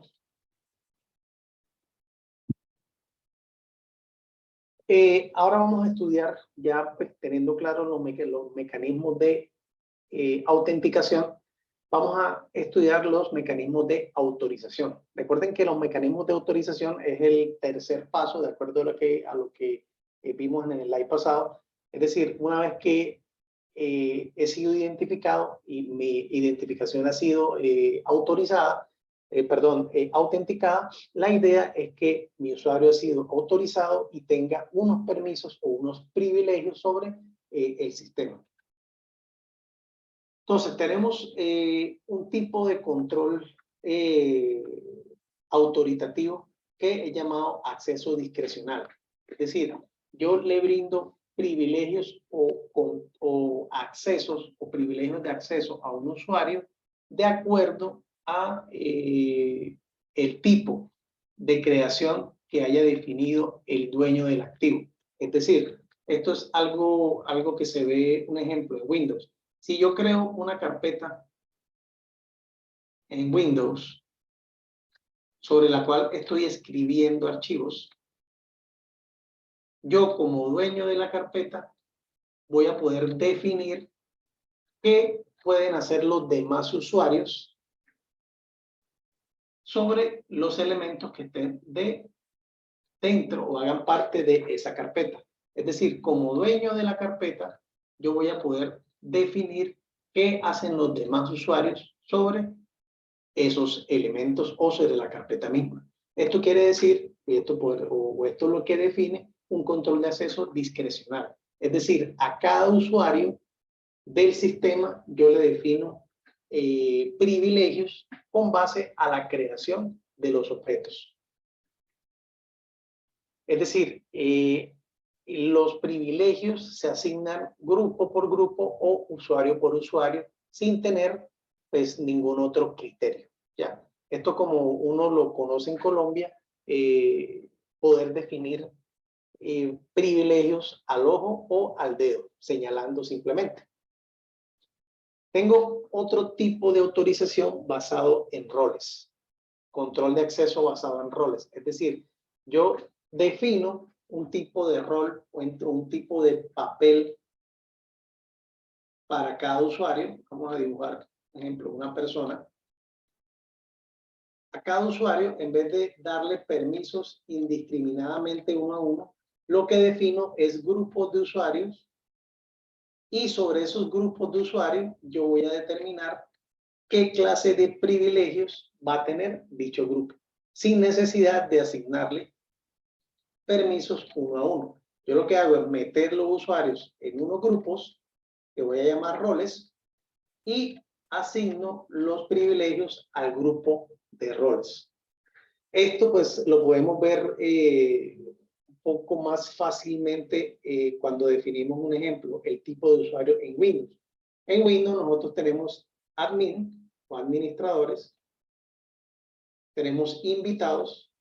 Ahora vamos a estudiar, ya pues, teniendo claro los mecanismos de autenticación, vamos a estudiar los mecanismos de autorización. Recuerden que los mecanismos de autorización es el tercer paso, de acuerdo a lo que vimos en el slide pasado. Es decir, una vez que he sido identificado y mi identificación ha sido autenticada, la idea es que mi usuario ha sido autorizado y tenga unos permisos o unos privilegios sobre el sistema. Entonces, tenemos un tipo de control autoritativo que es llamado acceso discrecional. Es decir, yo le brindo privilegios o accesos o privilegios de acceso a un usuario de acuerdo a el tipo de creación que haya definido el dueño del activo. Es decir, esto es algo que se ve, un ejemplo en Windows. Si yo creo una carpeta en Windows sobre la cual estoy escribiendo archivos, yo como dueño de la carpeta voy a poder definir qué pueden hacer los demás usuarios sobre los elementos que estén dentro o hagan parte de esa carpeta. Es decir, como dueño de la carpeta, yo voy a poder definir qué hacen los demás usuarios sobre esos elementos o sobre la carpeta misma. Esto quiere decir, esto es lo que define un control de acceso discrecional. Es decir, a cada usuario del sistema yo le defino privilegios con base a la creación de los objetos. Es decir, los privilegios se asignan grupo por grupo o usuario por usuario sin tener pues ningún otro criterio. ¿Ya? Esto como uno lo conoce en Colombia, poder definir privilegios al ojo o al dedo, señalando simplemente. Tengo otro tipo de autorización basado en roles. Control de acceso basado en roles. Es decir, yo defino un tipo de rol o un tipo de papel para cada usuario. Vamos a dibujar, por ejemplo, una persona. A cada usuario, en vez de darle permisos indiscriminadamente uno a uno, lo que defino es grupos de usuarios y sobre esos grupos de usuarios yo voy a determinar qué clase de privilegios va a tener dicho grupo, sin necesidad de asignarle permisos uno a uno. Yo lo que hago es meter los usuarios en unos grupos que voy a llamar roles y asigno los privilegios al grupo de roles. Esto pues lo podemos ver un poco más fácilmente cuando definimos un ejemplo, el tipo de usuario en Windows. En Windows nosotros tenemos admin o administradores, tenemos invitados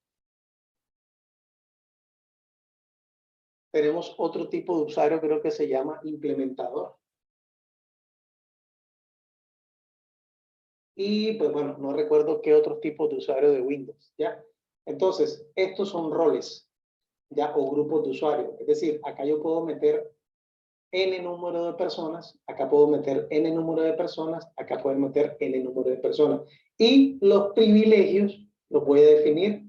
Tenemos otro tipo de usuario, creo que se llama implementador. Y pues bueno, no recuerdo qué otros tipos de usuario de Windows, ¿ya? Entonces, estos son roles, ¿ya? O grupos de usuarios. Es decir, acá yo puedo meter N número de personas, acá puedo meter N número de personas, acá puedo meter N número de personas. Y los privilegios los voy a definir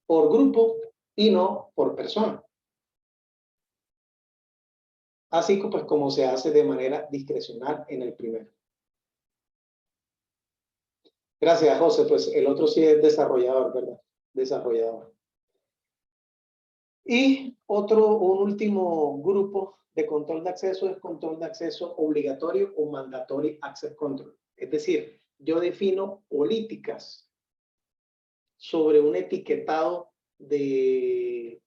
por grupo y no por persona. Así pues como se hace de manera discrecional en el primero. Gracias, José. Pues el otro sí es desarrollador, ¿verdad? Desarrollador. Y un último grupo de control de acceso es control de acceso obligatorio o mandatory access control. Es decir, yo defino políticas sobre un etiquetado de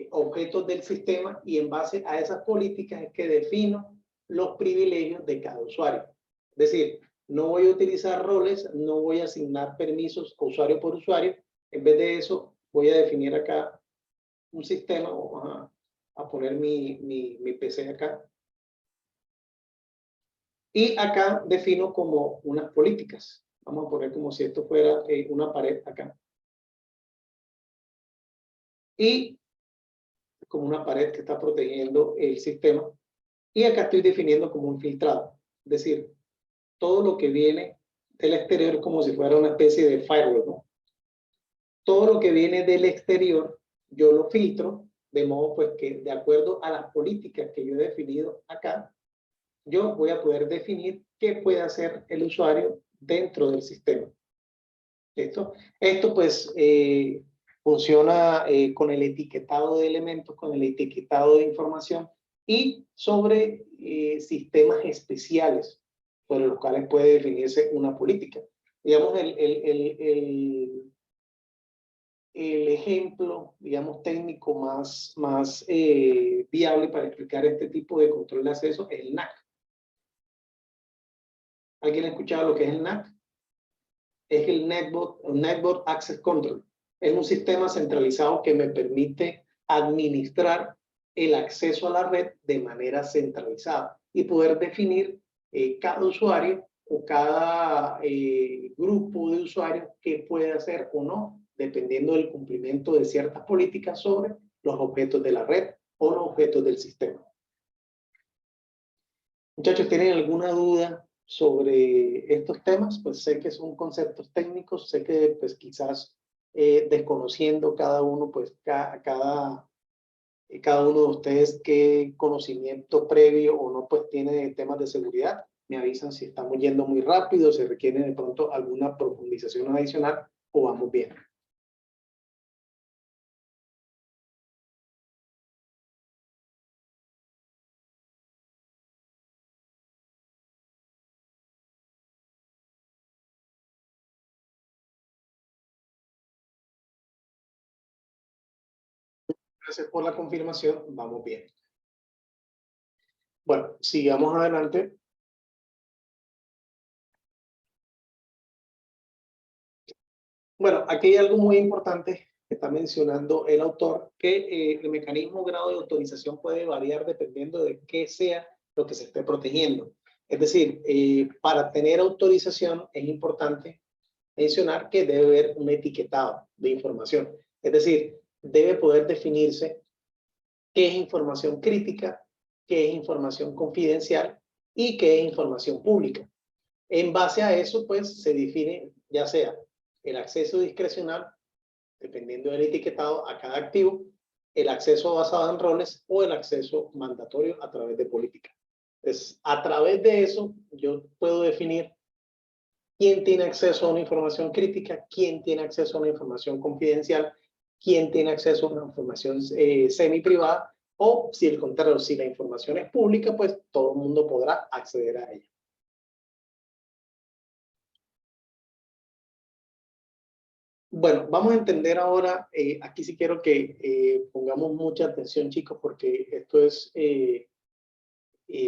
objetos del sistema y en base a esas políticas es que defino los privilegios de cada usuario. Es decir, no voy a utilizar roles, no voy a asignar permisos usuario por usuario. En vez de eso, voy a definir acá un sistema, vamos a poner mi PC acá. Y acá defino como unas políticas. Vamos a poner como si esto fuera una pared acá. Y como una pared que está protegiendo el sistema. Y acá estoy definiendo como un filtrado. Es decir, todo lo que viene del exterior como si fuera una especie de firewall, ¿no? Todo lo que viene del exterior, yo lo filtro, de modo pues que de acuerdo a las políticas que yo he definido acá, yo voy a poder definir qué puede hacer el usuario dentro del sistema. Esto pues funciona con el etiquetado de elementos, con el etiquetado de información y sobre sistemas especiales sobre los cuales puede definirse una política. Digamos, el ejemplo, digamos, técnico más viable para explicar este tipo de control de acceso es el NAC. ¿Alguien ha escuchado lo que es el NAC? Es el Network Access Control. Es un sistema centralizado que me permite administrar el acceso a la red de manera centralizada y poder definir cada usuario o cada grupo de usuarios qué puede hacer o no, dependiendo del cumplimiento de ciertas políticas sobre los objetos de la red o los objetos del sistema. Muchachos, ¿tienen alguna duda sobre estos temas? Pues sé que son conceptos técnicos, sé que pues quizás desconociendo cada uno, pues cada uno de ustedes qué conocimiento previo o no pues tiene de temas de seguridad. Me avisan si estamos yendo muy rápido, si requiere de pronto alguna profundización adicional o vamos bien. Gracias por la confirmación, vamos bien. Bueno, sigamos adelante. Bueno, aquí hay algo muy importante que está mencionando el autor, que el mecanismo grado de autorización puede variar dependiendo de qué sea lo que se esté protegiendo. Es decir, para tener autorización es importante mencionar que debe haber un etiquetado de información. Es decir, debe poder definirse qué es información crítica, qué es información confidencial y qué es información pública. En base a eso, pues, se define ya sea el acceso discrecional, dependiendo del etiquetado a cada activo, el acceso basado en roles o el acceso mandatorio a través de política. Entonces, a través de eso, yo puedo definir quién tiene acceso a una información crítica, quién tiene acceso a una información confidencial, quién tiene acceso a una información semi-privada, o si el contrario, si la información es pública, pues todo el mundo podrá acceder a ella. Bueno, vamos a entender ahora, aquí sí quiero que pongamos mucha atención, chicos, porque esto es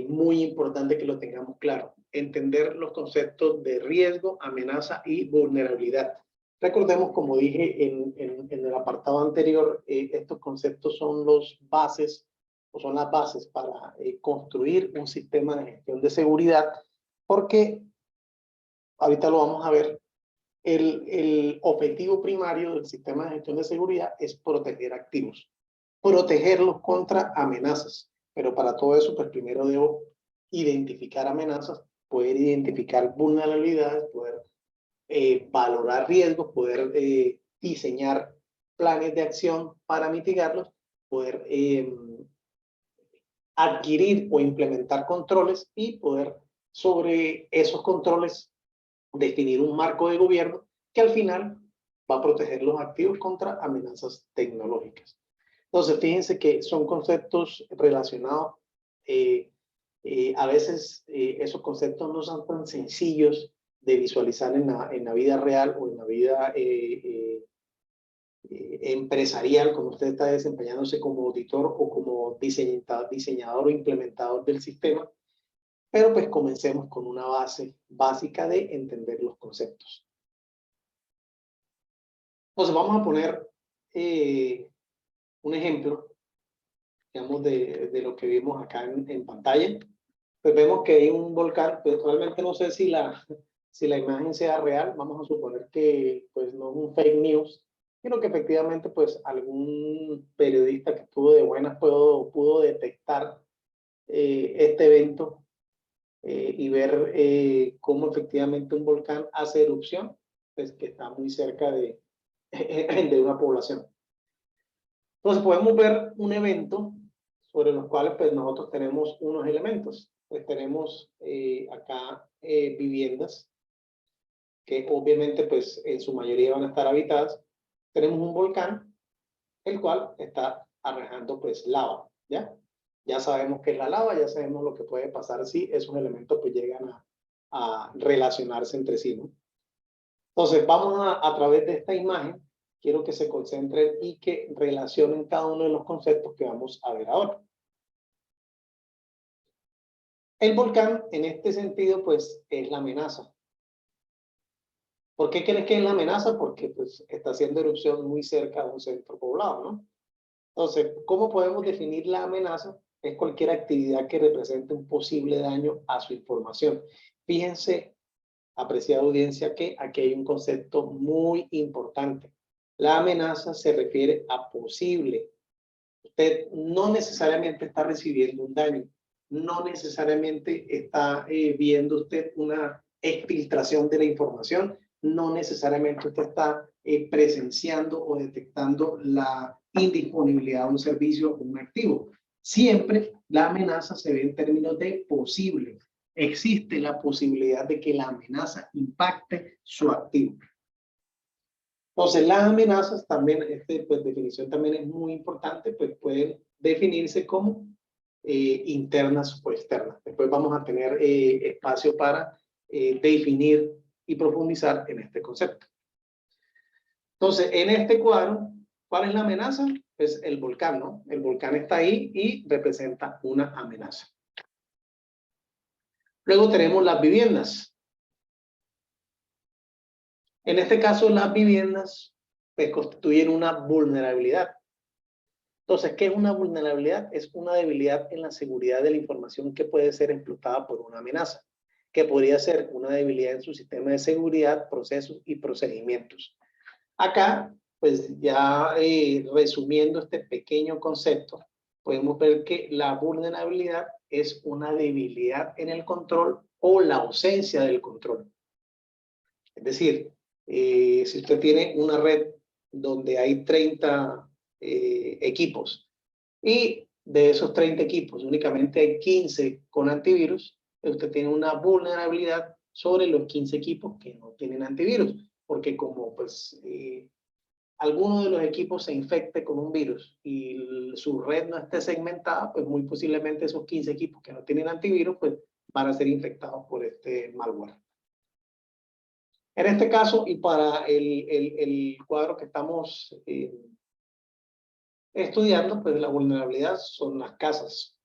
muy importante que lo tengamos claro. Entender los conceptos de riesgo, amenaza y vulnerabilidad. Recordemos, como dije en el apartado anterior, estos conceptos son los bases o son las bases para construir un sistema de gestión de seguridad, porque ahorita lo vamos a ver, el objetivo primario del sistema de gestión de seguridad es proteger activos, protegerlos contra amenazas, pero para todo eso, pues primero debo identificar amenazas, poder identificar vulnerabilidades, poder valorar riesgos, poder diseñar planes de acción para mitigarlos, poder adquirir o implementar controles y poder sobre esos controles definir un marco de gobierno que al final va a proteger los activos contra amenazas tecnológicas. Entonces, fíjense que son conceptos relacionados. A veces esos conceptos no son tan sencillos de visualizar en la vida real o en la vida empresarial, cuando usted está desempeñándose como auditor o como diseñador o implementador del sistema. Pero pues comencemos con una base básica de entender los conceptos. Entonces vamos a poner un ejemplo, digamos, de lo que vimos acá en pantalla. Pues vemos que hay un volcán, pues realmente no sé si la imagen sea real, vamos a suponer que pues no es un fake news, sino que efectivamente pues algún periodista que estuvo de buenas pudo detectar este evento y ver cómo efectivamente un volcán hace erupción, pues que está muy cerca de una población. Entonces podemos ver un evento sobre los cuales pues nosotros tenemos unos elementos. Pues tenemos acá viviendas que obviamente pues en su mayoría van a estar habitadas. Tenemos un volcán, el cual está arrojando pues lava, ¿ya? Ya sabemos qué es la lava, ya sabemos lo que puede pasar si esos elementos pues llegan a relacionarse entre sí, ¿no? Entonces vamos a través de esta imagen, quiero que se concentren y que relacionen cada uno de los conceptos que vamos a ver ahora. El volcán, en este sentido, pues es la amenaza. ¿Por qué crees que es la amenaza? Porque pues está haciendo erupción muy cerca de un centro poblado, ¿no? Entonces, ¿cómo podemos definir la amenaza? Es cualquier actividad que represente un posible daño a su información. Fíjense, apreciada audiencia, que aquí hay un concepto muy importante. La amenaza se refiere a posible. Usted no necesariamente está recibiendo un daño, no necesariamente está viendo usted una exfiltración de la información, no necesariamente usted está presenciando o detectando la indisponibilidad de un servicio o un activo. Siempre la amenaza se ve en términos de posible. Existe la posibilidad de que la amenaza impacte su activo. Entonces, las amenazas también, pues, definición también es muy importante, pues pueden definirse como internas o externas. Después vamos a tener espacio para definir y profundizar en este concepto. Entonces, en este cuadro, ¿cuál es la amenaza? Es el volcán, ¿no? El volcán está ahí y representa una amenaza. Luego tenemos las viviendas. En este caso, las viviendas pues, constituyen una vulnerabilidad. Entonces, ¿qué es una vulnerabilidad? Es una debilidad en la seguridad de la información que puede ser explotada por una amenaza, que podría ser una debilidad en su sistema de seguridad, procesos y procedimientos. Acá, pues ya resumiendo este pequeño concepto, podemos ver que la vulnerabilidad es una debilidad en el control o la ausencia del control. Es decir, si usted tiene una red donde hay 30 equipos y de esos 30 equipos únicamente hay 15 con antivirus, usted tiene una vulnerabilidad sobre los 15 equipos que no tienen antivirus, porque como pues alguno de los equipos se infecte con un virus y su red no esté segmentada, pues muy posiblemente esos 15 equipos que no tienen antivirus pues van a ser infectados por este malware. En este caso, y para el cuadro que estamos estudiando, pues la vulnerabilidad son las casas.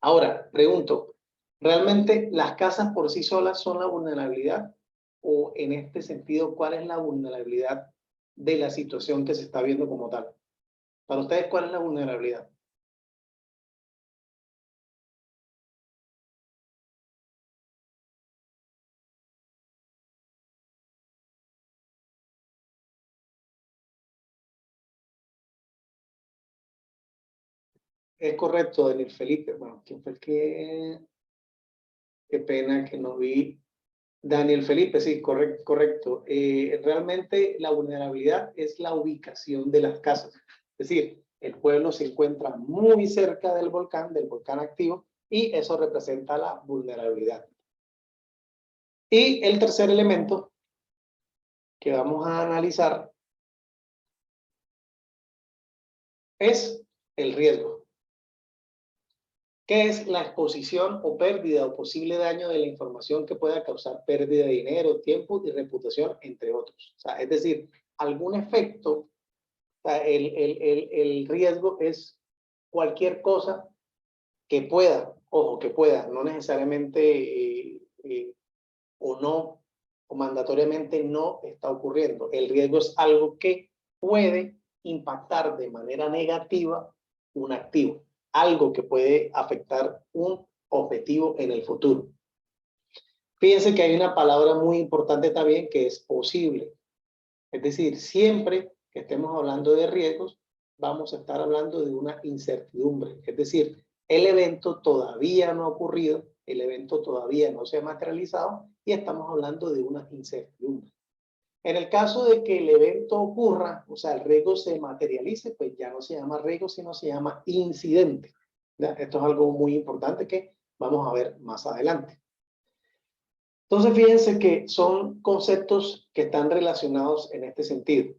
Ahora, pregunto, ¿realmente las casas por sí solas son la vulnerabilidad? o en este sentido, cuál es la vulnerabilidad de la situación que se está viendo como tal? Para ustedes, ¿cuál es la vulnerabilidad? Es correcto, Daniel Felipe. Bueno, ¿quién fue el que? Qué pena que no vi. Daniel Felipe, sí, correcto, correcto. Realmente la vulnerabilidad es la ubicación de las casas. Es decir, el pueblo se encuentra muy cerca del volcán activo, y eso representa la vulnerabilidad. Y el tercer elemento que vamos a analizar es el riesgo. ¿Qué es la exposición o pérdida o posible daño de la información que pueda causar pérdida de dinero, tiempo y reputación, entre otros? O sea, es decir, algún efecto. O sea, el riesgo es cualquier cosa que pueda, ojo, que pueda, no necesariamente o no, o mandatoriamente no está ocurriendo. El riesgo es algo que puede impactar de manera negativa un activo, algo que puede afectar un objetivo en el futuro. Fíjense que hay una palabra muy importante también, que es posible. Es decir, siempre que estemos hablando de riesgos, vamos a estar hablando de una incertidumbre. Es decir, el evento todavía no ha ocurrido, el evento todavía no se ha materializado, y estamos hablando de una incertidumbre. En el caso de que el evento ocurra, o sea, el riesgo se materialice, pues ya no se llama riesgo, sino se llama incidente. ¿Ya? Esto es algo muy importante que vamos a ver más adelante. Entonces, fíjense que son conceptos que están relacionados en este sentido.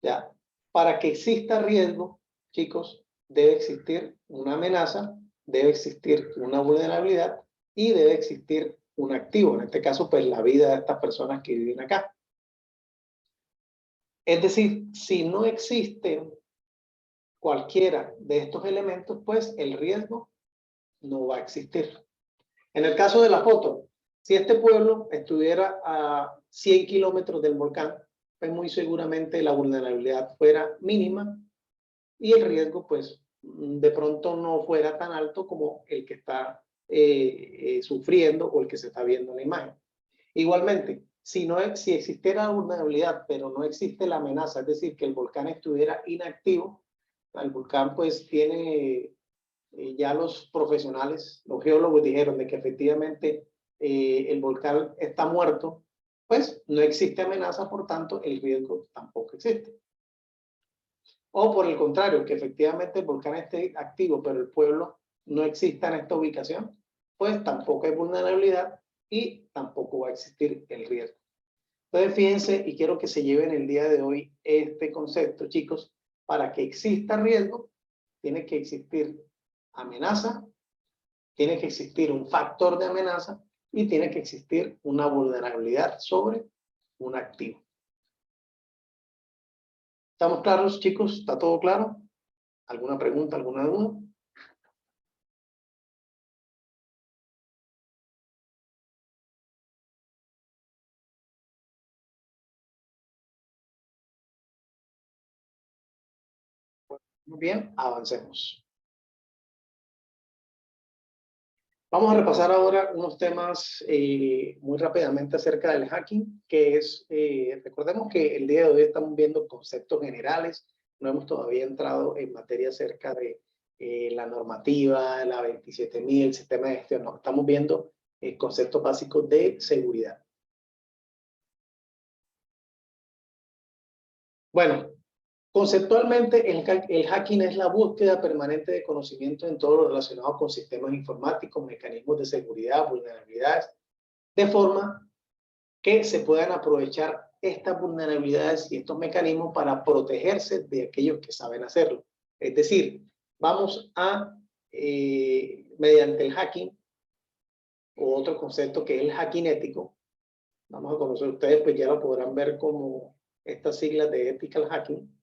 ¿Ya? Para que exista riesgo, chicos, debe existir una amenaza, debe existir una vulnerabilidad y debe existir un activo. En este caso, pues la vida de estas personas que viven acá. Es decir, si no existen cualquiera de estos elementos, pues el riesgo no va a existir. En el caso de la foto, si este pueblo estuviera a 100 kilómetros del volcán, pues muy seguramente la vulnerabilidad fuera mínima y el riesgo, pues, de pronto no fuera tan alto como el que está sufriendo o el que se está viendo en la imagen. Igualmente, si existiera vulnerabilidad, pero no existe la amenaza, es decir, que el volcán estuviera inactivo, el volcán pues tiene, ya los profesionales, los geólogos dijeron de que efectivamente el volcán está muerto, pues no existe amenaza, por tanto el riesgo tampoco existe. O por el contrario, que efectivamente el volcán esté activo, pero el pueblo no exista en esta ubicación, pues tampoco hay vulnerabilidad y tampoco va a existir el riesgo. Entonces, fíjense, y quiero que se lleven el día de hoy este concepto, chicos. Para que exista riesgo, tiene que existir amenaza, tiene que existir un factor de amenaza y tiene que existir una vulnerabilidad sobre un activo. ¿Estamos claros, chicos? ¿Está todo claro? ¿Alguna pregunta, alguna duda? Muy bien, avancemos. Vamos a repasar ahora unos temas muy rápidamente acerca del hacking, que es, recordemos que el día de hoy estamos viendo conceptos generales, no hemos todavía entrado en materia acerca de la normativa, la 27000, el sistema de gestión, no, estamos viendo conceptos básicos de seguridad. Bueno, conceptualmente, el hacking es la búsqueda permanente de conocimiento en todo lo relacionado con sistemas informáticos, mecanismos de seguridad, vulnerabilidades, de forma que se puedan aprovechar estas vulnerabilidades y estos mecanismos para protegerse de aquellos que saben hacerlo. Es decir, vamos a, mediante el hacking, o otro concepto que es el hacking ético, vamos a conocer ustedes, pues ya lo podrán ver como estas siglas de ethical hacking.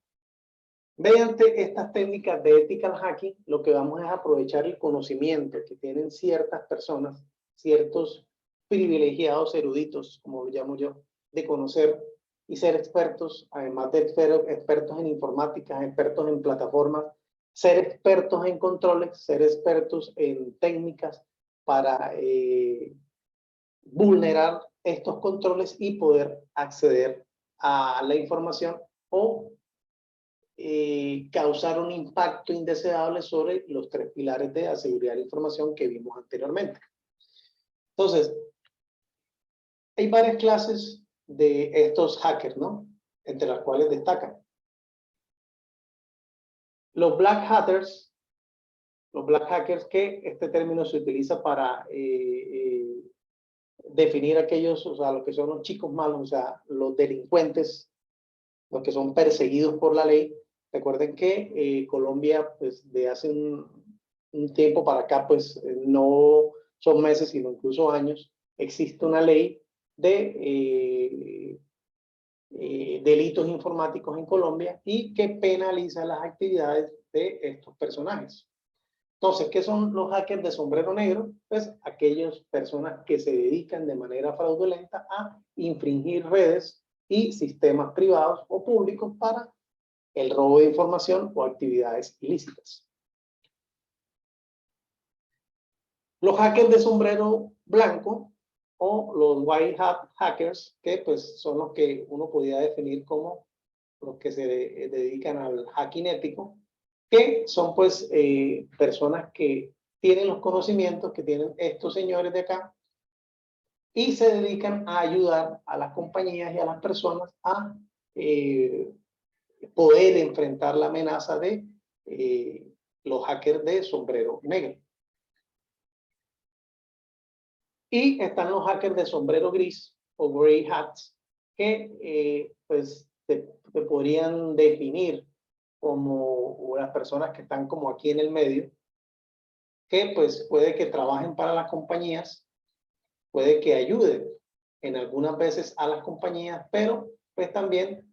Mediante estas técnicas de ethical hacking, lo que vamos es aprovechar el conocimiento que tienen ciertas personas, ciertos privilegiados, eruditos, como lo llamo yo, de conocer y ser expertos, además de ser expertos en informática, expertos en plataformas, ser expertos en controles, ser expertos en técnicas para vulnerar estos controles y poder acceder a la información o causar un impacto indeseable sobre los tres pilares de la seguridad de la información que vimos anteriormente. Entonces, hay varias clases de estos hackers, ¿no? Entre las cuales destacan los black hackers, que este término se utiliza para definir aquellos, o sea, los que son los chicos malos, o sea, los delincuentes, los que son perseguidos por la ley. Recuerden que Colombia, pues, de hace un tiempo para acá, pues, no son meses, sino incluso años, existe una ley de delitos informáticos en Colombia y que penaliza las actividades de estos personajes. Entonces, ¿qué son los hackers de sombrero negro? Pues aquellas personas que se dedican de manera fraudulenta a infringir redes y sistemas privados o públicos para el robo de información o actividades ilícitas. Los hackers de sombrero blanco o los white hat hackers, que pues son los que uno podría definir como los que se dedican al hacking ético, que son pues personas que tienen los conocimientos que tienen estos señores de acá y se dedican a ayudar a las compañías y a las personas a poder enfrentar la amenaza de los hackers de sombrero negro. Y están los hackers de sombrero gris o gray hats, que pues te podrían definir como las personas que están como aquí en el medio, que pues puede que trabajen para las compañías, puede que ayuden en algunas veces a las compañías, pero pues también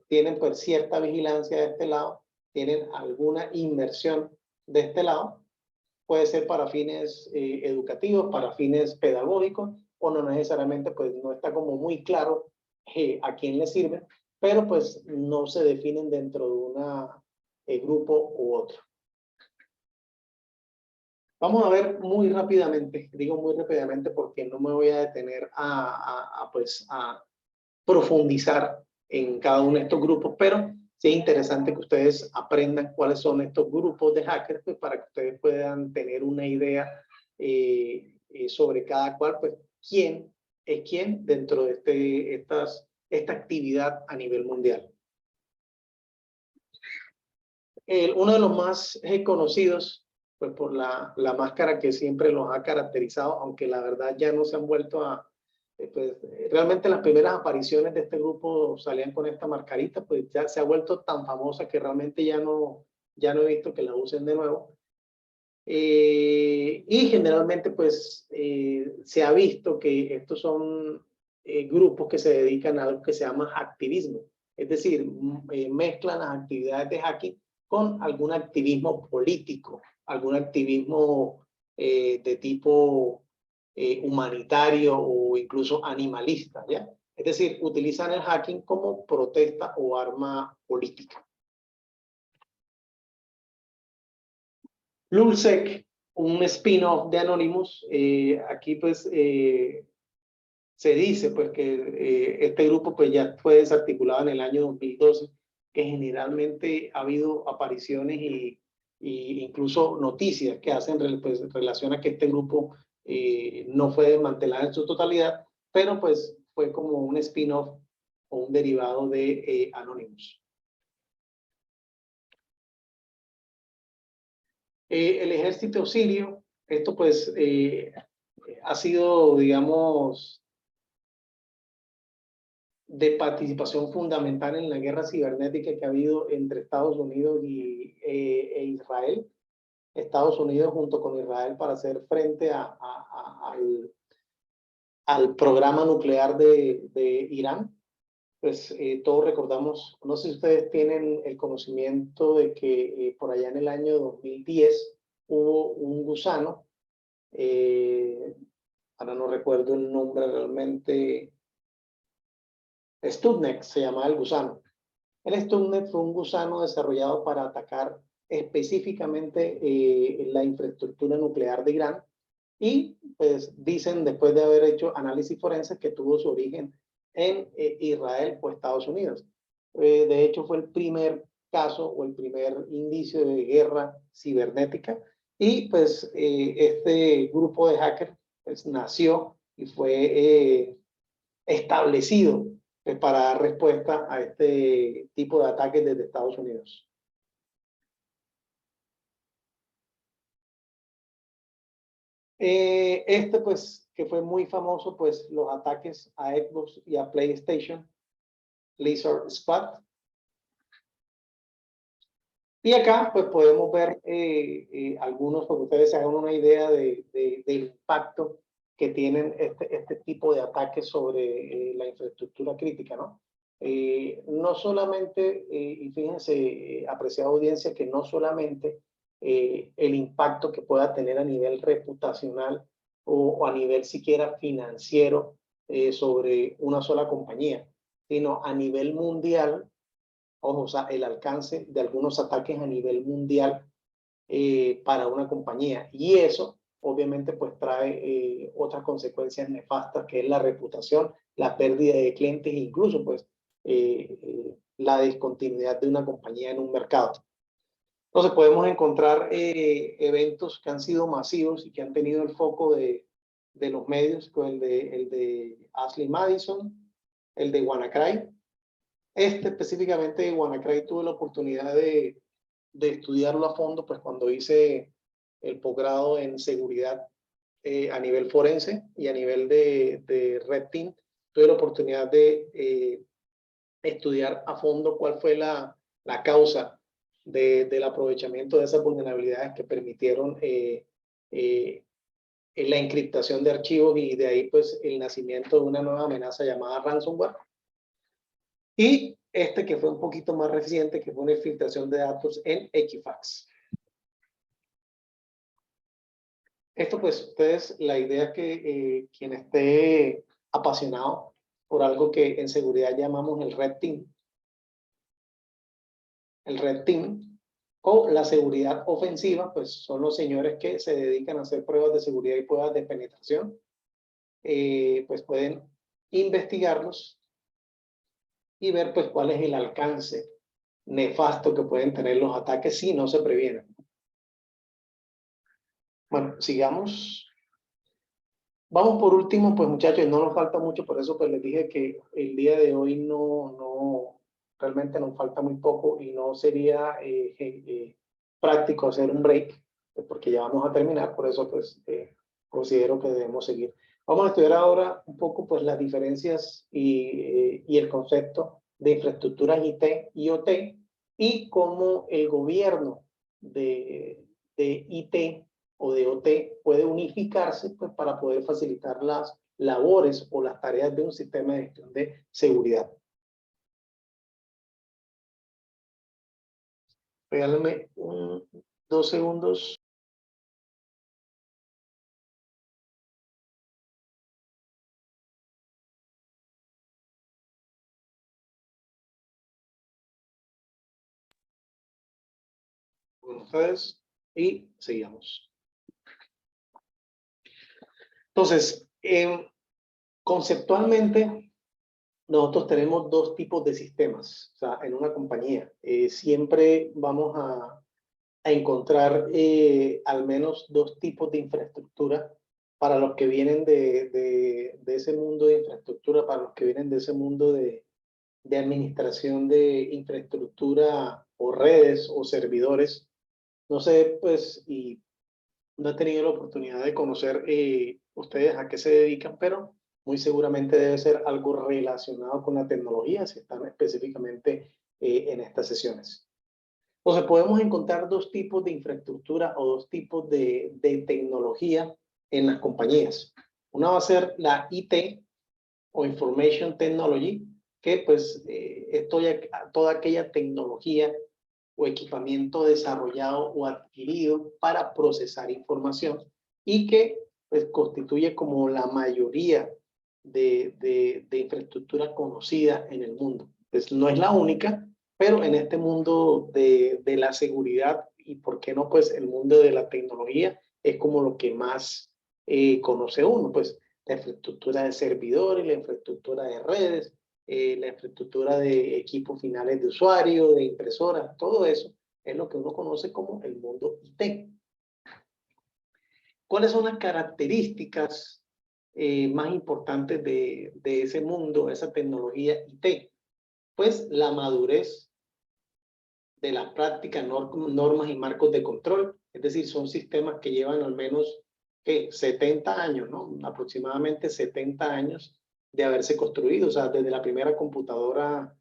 tienen pues cierta vigilancia de este lado, tienen alguna inversión de este lado, puede ser para fines educativos, para fines pedagógicos, o no necesariamente, pues no está como muy claro a quién le sirve, pero pues no se definen dentro de un grupo u otro. Vamos a ver muy rápidamente, digo muy rápidamente porque no me voy a detener a profundizar en cada uno de estos grupos, pero sí es interesante que ustedes aprendan cuáles son estos grupos de hackers, pues, para que ustedes puedan tener una idea sobre cada cual, pues quién es quién dentro de esta actividad a nivel mundial. Uno de los más conocidos, pues por la máscara que siempre los ha caracterizado, aunque la verdad ya no se han vuelto a... pues, realmente las primeras apariciones de este grupo salían con esta mascarita, pues ya se ha vuelto tan famosa que realmente ya no he visto que la usen de nuevo. Y generalmente pues se ha visto que estos son grupos que se dedican a algo que se llama activismo, es decir, mezclan las actividades de hacking con algún activismo político, algún activismo de tipo humanitario o incluso animalista, ¿ya? Es decir, utilizan el hacking como protesta o arma política. Lulzsec, un spin-off de Anonymous, aquí pues se dice pues que este grupo pues ya fue desarticulado en el año 2012, que generalmente ha habido apariciones y incluso noticias que hacen pues, relación a que este grupo no fue desmantelado en su totalidad, pero pues fue como un spin-off o un derivado de Anonymous. El ejército sirio, esto pues ha sido, digamos, de participación fundamental en la guerra cibernética que ha habido entre Estados Unidos e Israel. Estados Unidos junto con Israel para hacer frente al programa nuclear de Irán. Pues todos recordamos, no sé si ustedes tienen el conocimiento de que por allá en el año 2010 hubo un gusano ahora no recuerdo el nombre realmente, Stuxnet se llamaba el gusano. El Stuxnet fue un gusano desarrollado para atacar específicamente la infraestructura nuclear de Irán y pues dicen después de haber hecho análisis forense que tuvo su origen en Israel o Estados Unidos. De hecho fue el primer caso o el primer indicio de guerra cibernética y pues este grupo de hackers pues, nació y fue establecido para dar respuesta a este tipo de ataques desde Estados Unidos. Pues, que fue muy famoso, pues, los ataques a Xbox y a PlayStation, Lizard Squad. Y acá, pues, podemos ver algunos, para que ustedes se hagan una idea del impacto que tienen este tipo de ataques sobre la infraestructura crítica, ¿no? No solamente, y fíjense, apreciada audiencia, que no solamente el impacto que pueda tener a nivel reputacional o a nivel siquiera financiero sobre una sola compañía, sino a nivel mundial, o sea, el alcance de algunos ataques a nivel mundial para una compañía. Y eso, obviamente, pues trae otras consecuencias nefastas, que es la reputación, la pérdida de clientes e incluso, pues, la discontinuidad de una compañía en un mercado. Entonces, podemos encontrar eventos que han sido masivos y que han tenido el foco de los medios, con el de Ashley Madison, el de WannaCry. Específicamente de WannaCry tuve la oportunidad de estudiarlo a fondo, pues cuando hice el posgrado en seguridad a nivel forense y a nivel de Red Team, tuve la oportunidad de estudiar a fondo cuál fue la causa del aprovechamiento de esas vulnerabilidades que permitieron la encriptación de archivos y de ahí pues el nacimiento de una nueva amenaza llamada ransomware. Y que fue un poquito más reciente, que fue una filtración de datos en Equifax. Esto pues ustedes, la idea es que quien esté apasionado por algo que en seguridad llamamos el Red Team o la seguridad ofensiva, pues son los señores que se dedican a hacer pruebas de seguridad y pruebas de penetración, pues pueden investigarlos y ver pues cuál es el alcance nefasto que pueden tener los ataques si no se previenen. Bueno, sigamos. Vamos por último, pues muchachos, no nos falta mucho, por eso pues les dije que el día de hoy realmente nos falta muy poco y no sería práctico hacer un break, pues, porque ya vamos a terminar, por eso pues considero que debemos seguir. Vamos a estudiar ahora un poco pues las diferencias y el concepto de infraestructuras IT y OT y cómo el gobierno de IT o de OT puede unificarse pues, para poder facilitar las labores o las tareas de un sistema de gestión de seguridad. Regálame 2 segundos. Con ustedes y seguimos. Entonces, conceptualmente, nosotros tenemos dos tipos de sistemas, o sea, en una compañía. Siempre vamos a encontrar al menos dos tipos de infraestructura para los que vienen de ese mundo de infraestructura, para los que vienen de ese mundo de administración de infraestructura o redes o servidores. No sé, pues, y no he tenido la oportunidad de conocer ustedes a qué se dedican, pero muy seguramente debe ser algo relacionado con la tecnología, si están específicamente en estas sesiones. Entonces, podemos encontrar dos tipos de infraestructura o dos tipos de tecnología en las compañías. Una va a ser la IT o Information Technology, que pues es toda aquella tecnología o equipamiento desarrollado o adquirido para procesar información y que pues constituye como la mayoría de infraestructura conocida en el mundo. Pues no es la única, pero en este mundo de la seguridad y por qué no, pues el mundo de la tecnología es como lo que más conoce uno, pues la infraestructura de servidores, la infraestructura de redes, la infraestructura de equipos finales de usuario, de impresoras, todo eso es lo que uno conoce como el mundo IT. ¿Cuáles son las características más importantes de ese mundo, esa tecnología IT? Pues la madurez de las prácticas, normas y marcos de control, es decir, son sistemas que llevan al menos 70 años, ¿no? Aproximadamente 70 años de haberse construido, o sea, desde la primera computadora,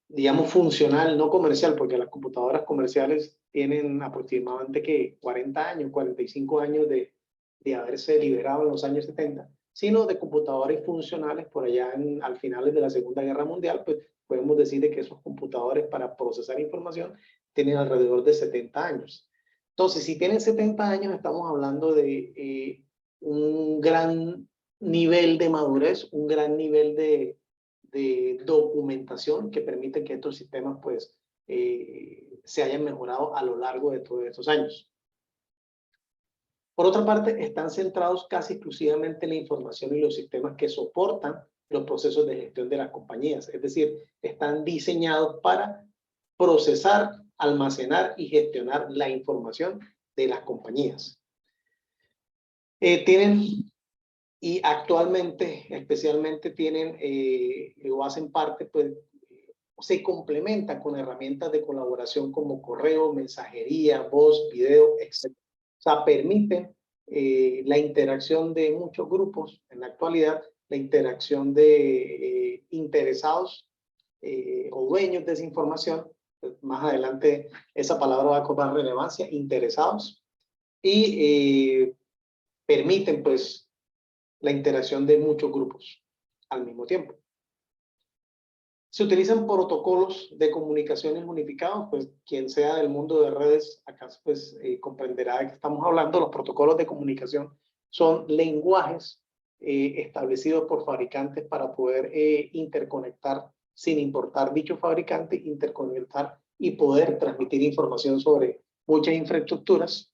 digamos, funcional, no comercial, porque las computadoras comerciales tienen aproximadamente que 40 años, 45 años de haberse liberado en los años 70, sino de computadores funcionales por allá al finales de la Segunda Guerra Mundial, pues podemos decir de que esos computadores para procesar información tienen alrededor de 70 años. Entonces, si tienen 70 años, estamos hablando de un gran nivel de madurez, un gran nivel de documentación que permite que estos sistemas pues se hayan mejorado a lo largo de todos estos años. Por otra parte, están centrados casi exclusivamente en la información y los sistemas que soportan los procesos de gestión de las compañías. Es decir, están diseñados para procesar, almacenar y gestionar la información de las compañías. Y actualmente, especialmente tienen o hacen parte, pues, se complementa con herramientas de colaboración como correo, mensajería, voz, video, etc. O sea, permiten la interacción de muchos grupos en la actualidad, la interacción de interesados o dueños de esa información. Pues más adelante esa palabra va a cobrar relevancia, interesados, y permiten pues la interacción de muchos grupos al mismo tiempo. Se utilizan protocolos de comunicaciones unificados, pues quien sea del mundo de redes, acá pues comprenderá de qué estamos hablando. Los protocolos de comunicación son lenguajes establecidos por fabricantes para poder interconectar, sin importar dicho fabricante, interconectar y poder transmitir información sobre muchas infraestructuras.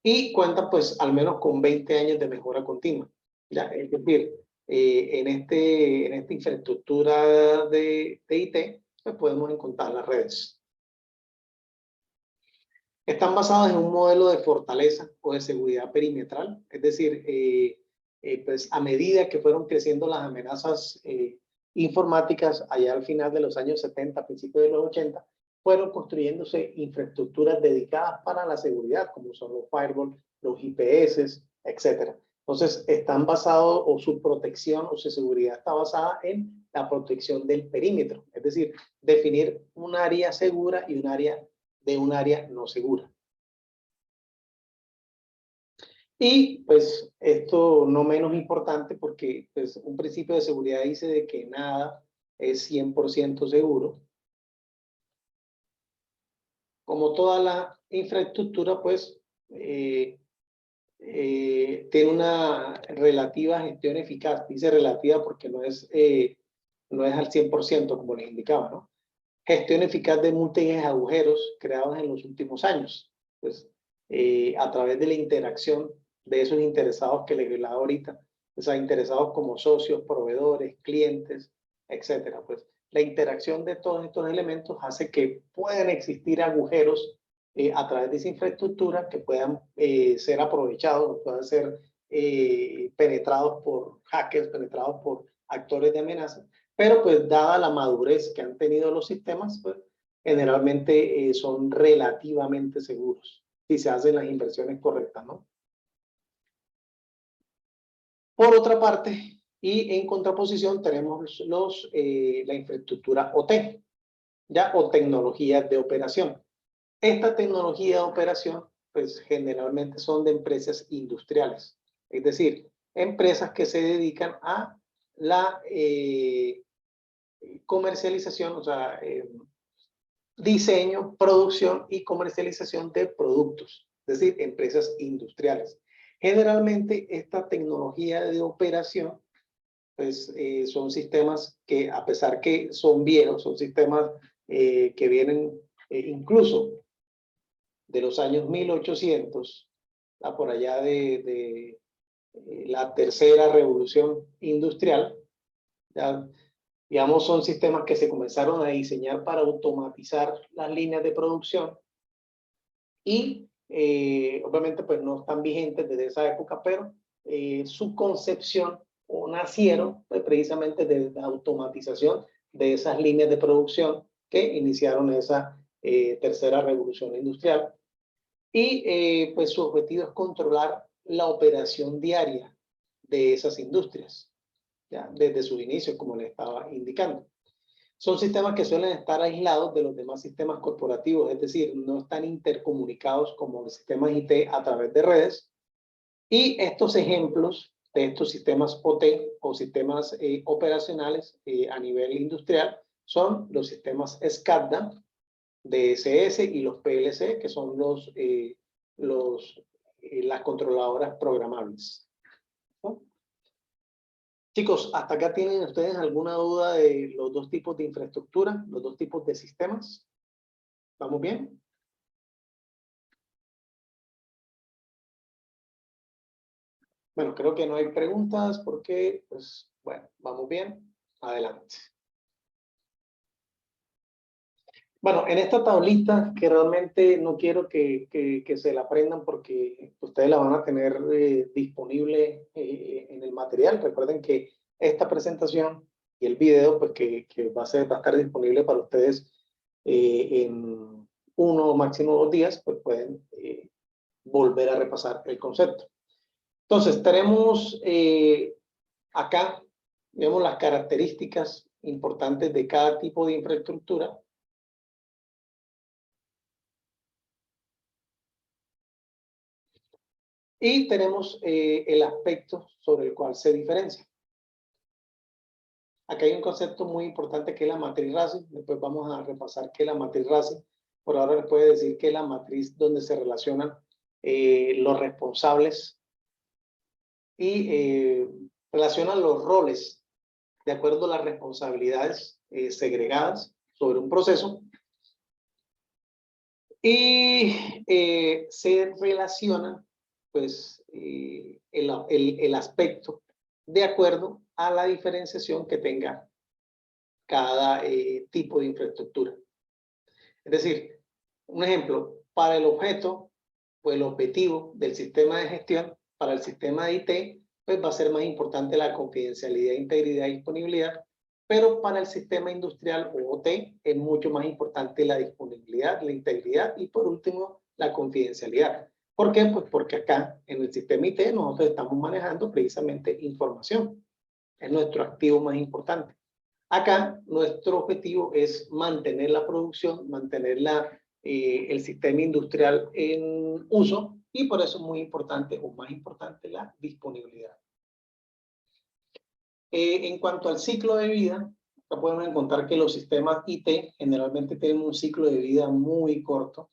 Y cuentan pues al menos con 20 años de mejora continua. ¿Ya? Es decir, en esta infraestructura de IT, pues podemos encontrar las redes. Están basadas en un modelo de fortaleza o de seguridad perimetral, es decir, pues a medida que fueron creciendo las amenazas informáticas allá al final de los años 70, principios de los 80, fueron construyéndose infraestructuras dedicadas para la seguridad, como son los firewalls, los IPS, etc. Entonces, están basados, o su protección o su seguridad está basada en la protección del perímetro, es decir, definir un área segura y un área no segura. Y pues esto no menos importante, porque pues un principio de seguridad dice de que nada es 100% seguro. Como toda la infraestructura, pues tiene una relativa gestión eficaz. Dice relativa porque no es al 100%, como les indicaba, ¿no? Gestión eficaz de múltiples agujeros creados en los últimos años. Pues a través de la interacción de esos interesados que les hablaba ahorita, o sea, interesados como socios, proveedores, clientes, etcétera. Pues la interacción de todos estos elementos hace que puedan existir agujeros a través de esa infraestructura que puedan ser aprovechados, puedan ser penetrados por hackers, penetrados por actores de amenaza, pero pues dada la madurez que han tenido los sistemas, pues generalmente son relativamente seguros si se hacen las inversiones correctas, ¿no? Por otra parte, y en contraposición tenemos la infraestructura OT, ¿ya? O tecnologías de operación. Esta tecnología de operación, pues generalmente son de empresas industriales, es decir, empresas que se dedican a la comercialización, o sea, diseño, producción y comercialización de productos, es decir, empresas industriales. Generalmente esta tecnología de operación pues son sistemas que a pesar que son viejos, son sistemas que vienen incluso de los años 1800, por allá de la tercera revolución industrial, ya, digamos, son sistemas que se comenzaron a diseñar para automatizar las líneas de producción y obviamente pues no están vigentes desde esa época, pero su concepción o nacieron pues, precisamente de la automatización de esas líneas de producción que iniciaron esa tercera revolución industrial. Y pues su objetivo es controlar la operación diaria de esas industrias, ¿ya? Desde su inicio, como les estaba indicando. Son sistemas que suelen estar aislados de los demás sistemas corporativos, es decir, no están intercomunicados como los sistemas IT a través de redes. Y estos ejemplos de estos sistemas OT o sistemas operacionales a nivel industrial son los sistemas SCADA, DSS y los PLC, que son las controladoras programables, ¿no? Chicos, ¿hasta acá tienen ustedes alguna duda de los dos tipos de infraestructura, los dos tipos de sistemas? ¿Vamos bien? Bueno, creo que no hay preguntas porque, pues, bueno, vamos bien. Adelante. Bueno, en esta tablita, que realmente no quiero que se la aprendan porque ustedes la van a tener disponible en el material. Recuerden que esta presentación y el video, pues que va a estar disponible para ustedes en 1 o máximo 2 días, pues pueden volver a repasar el concepto. Entonces, tenemos acá, vemos las características importantes de cada tipo de infraestructura. Y tenemos el aspecto sobre el cual se diferencia. Acá hay un concepto muy importante que es la matriz RACI. Después vamos a repasar qué es la matriz RACI. Por ahora les puedo decir que es la matriz donde se relacionan los responsables y relacionan los roles de acuerdo a las responsabilidades segregadas sobre un proceso. Y se relacionan pues el aspecto de acuerdo a la diferenciación que tenga cada tipo de infraestructura. Es decir, un ejemplo, para el objeto o el objetivo del sistema de gestión, para el sistema de IT, pues va a ser más importante la confidencialidad, integridad y disponibilidad, pero para el sistema industrial o OT es mucho más importante la disponibilidad, la integridad y por último la confidencialidad. ¿Por qué? Pues porque acá en el sistema IT nosotros estamos manejando precisamente información. Es nuestro activo más importante. Acá nuestro objetivo es mantener la producción, mantener el sistema industrial en uso y por eso es muy importante o más importante la disponibilidad. En cuanto al ciclo de vida, acá podemos encontrar que los sistemas IT generalmente tienen un ciclo de vida muy corto,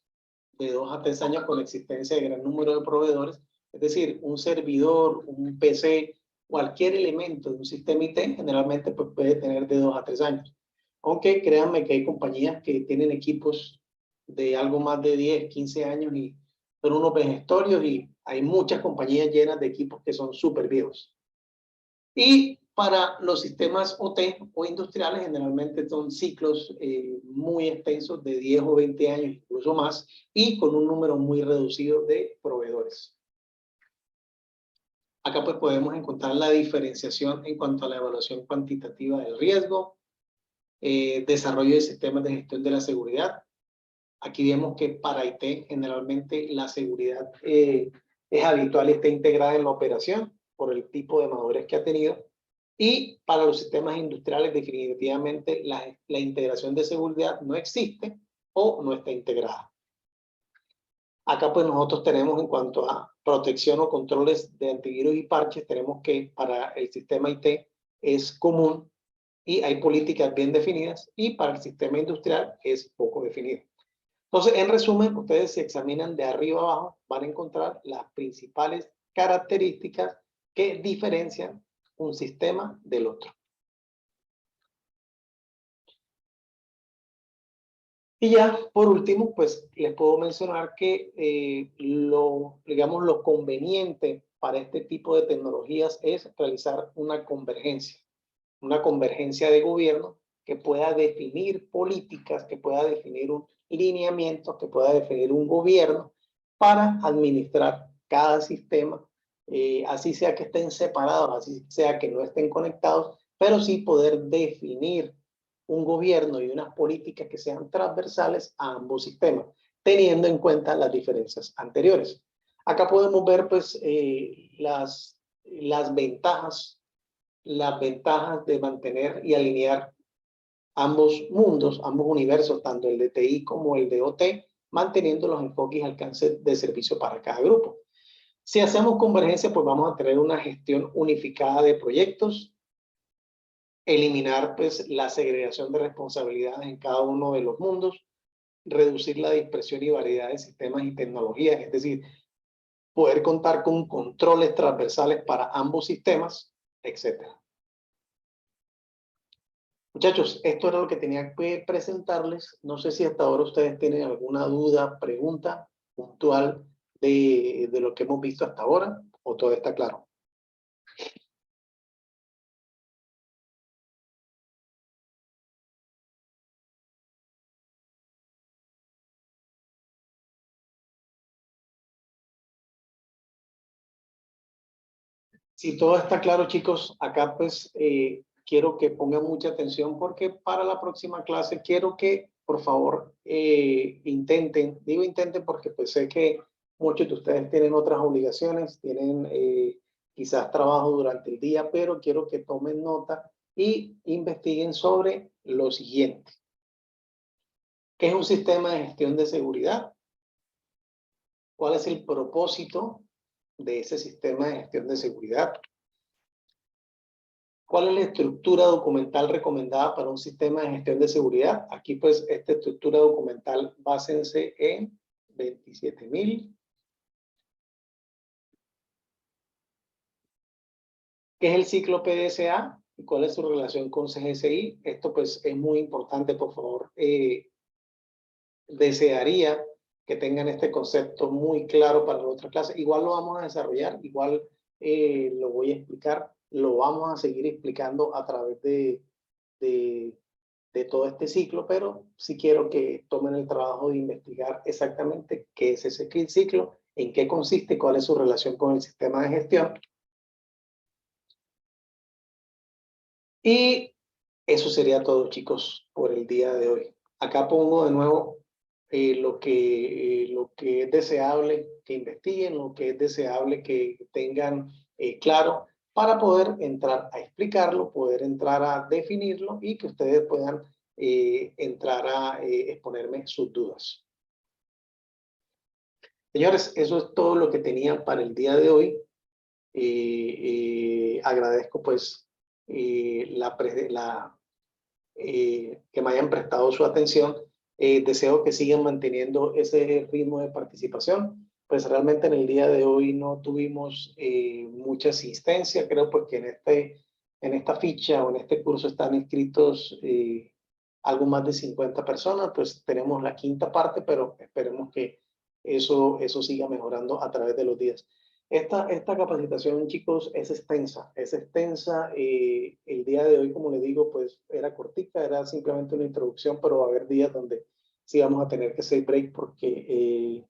de 2 a 3 años con la existencia de gran número de proveedores. Es decir, un servidor, un PC, cualquier elemento de un sistema IT generalmente pues, puede tener de 2 a 3 años. Aunque créanme que hay compañías que tienen equipos de algo más de 10, 15 años y son unos vejestorios y hay muchas compañías llenas de equipos que son súper viejos. Y para los sistemas OT o industriales generalmente son ciclos muy extensos de 10 o 20 años, incluso más, y con un número muy reducido de proveedores. Acá pues podemos encontrar la diferenciación en cuanto a la evaluación cuantitativa del riesgo, desarrollo de sistemas de gestión de la seguridad. Aquí vemos que para IT generalmente la seguridad es habitual y está integrada en la operación por el tipo de madurez que ha tenido. Y para los sistemas industriales definitivamente la integración de seguridad no existe o no está integrada. Acá pues nosotros tenemos en cuanto a protección o controles de antivirus y parches, tenemos que para el sistema IT es común y hay políticas bien definidas, y para el sistema industrial es poco definido. Entonces, en resumen, ustedes si examinan de arriba abajo, van a encontrar las principales características que diferencian un sistema del otro. Y ya, por último, pues les puedo mencionar que digamos, lo conveniente para este tipo de tecnologías es realizar una convergencia de gobierno que pueda definir políticas, que pueda definir un lineamiento, que pueda definir un gobierno para administrar cada sistema, así sea que estén separados, así sea que no estén conectados, pero sí poder definir un gobierno y unas políticas que sean transversales a ambos sistemas, teniendo en cuenta las diferencias anteriores. Acá podemos ver pues las ventajas de mantener y alinear ambos mundos, ambos universos, tanto el de TI como el de OT, manteniendo los enfoques y alcance de servicio para cada grupo. Si hacemos convergencia, pues vamos a tener una gestión unificada de proyectos, eliminar pues la segregación de responsabilidades en cada uno de los mundos, reducir la dispersión y variedad de sistemas y tecnologías, es decir, poder contar con controles transversales para ambos sistemas, etcétera. Muchachos, esto era lo que tenía que presentarles. No sé si hasta ahora ustedes tienen alguna duda, pregunta puntual de lo que hemos visto hasta ahora, o todo está claro. Si todo está claro, chicos, acá pues quiero que pongan mucha atención porque para la próxima clase quiero que por favor intenten, digo intenten porque pues sé que muchos de ustedes tienen otras obligaciones, tienen quizás trabajo durante el día, pero quiero que tomen nota y investiguen sobre lo siguiente. ¿Qué es un sistema de gestión de seguridad? ¿Cuál es el propósito de ese sistema de gestión de seguridad? ¿Cuál es la estructura documental recomendada para un sistema de gestión de seguridad? Aquí pues esta estructura documental básense en 27.000. ¿Qué es el ciclo PDCA? ¿Y cuál es su relación con CGSI? Esto pues es muy importante, por favor. Desearía que tengan este concepto muy claro para la otra clase. Igual lo vamos a desarrollar, igual lo voy a explicar, lo vamos a seguir explicando a través de todo este ciclo, pero sí quiero que tomen el trabajo de investigar exactamente qué es ese ciclo, en qué consiste, cuál es su relación con el sistema de gestión. Y eso sería todo, chicos, por el día de hoy. Acá pongo de nuevo lo que es deseable que investiguen, lo que es deseable que tengan claro para poder entrar a explicarlo, poder entrar a definirlo y que ustedes puedan entrar a exponerme sus dudas. Señores, eso es todo lo que tenía para el día de hoy. Agradezco pues que me hayan prestado su atención. Deseo que sigan manteniendo ese ritmo de participación. Pues realmente en el día de hoy no tuvimos mucha asistencia, creo porque en esta ficha o en este curso están inscritos algo más de 50 personas, pues tenemos la quinta parte, pero esperemos que eso siga mejorando a través de los días. Esta capacitación, chicos, es extensa, es extensa. El día de hoy, como les digo, pues era cortita, era simplemente una introducción, pero va a haber días donde sí vamos a tener que hacer break porque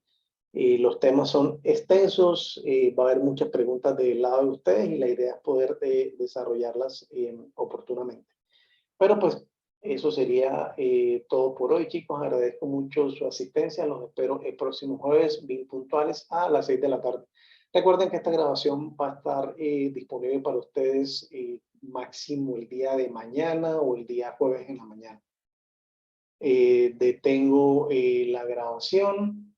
los temas son extensos, va a haber muchas preguntas del lado de ustedes y la idea es poder desarrollarlas oportunamente. Pero pues eso sería todo por hoy, chicos. Agradezco mucho su asistencia. Los espero el próximo jueves, bien puntuales, a las 6 de la tarde. Recuerden que esta grabación va a estar disponible para ustedes máximo el día de mañana o el día jueves en la mañana. Detengo la grabación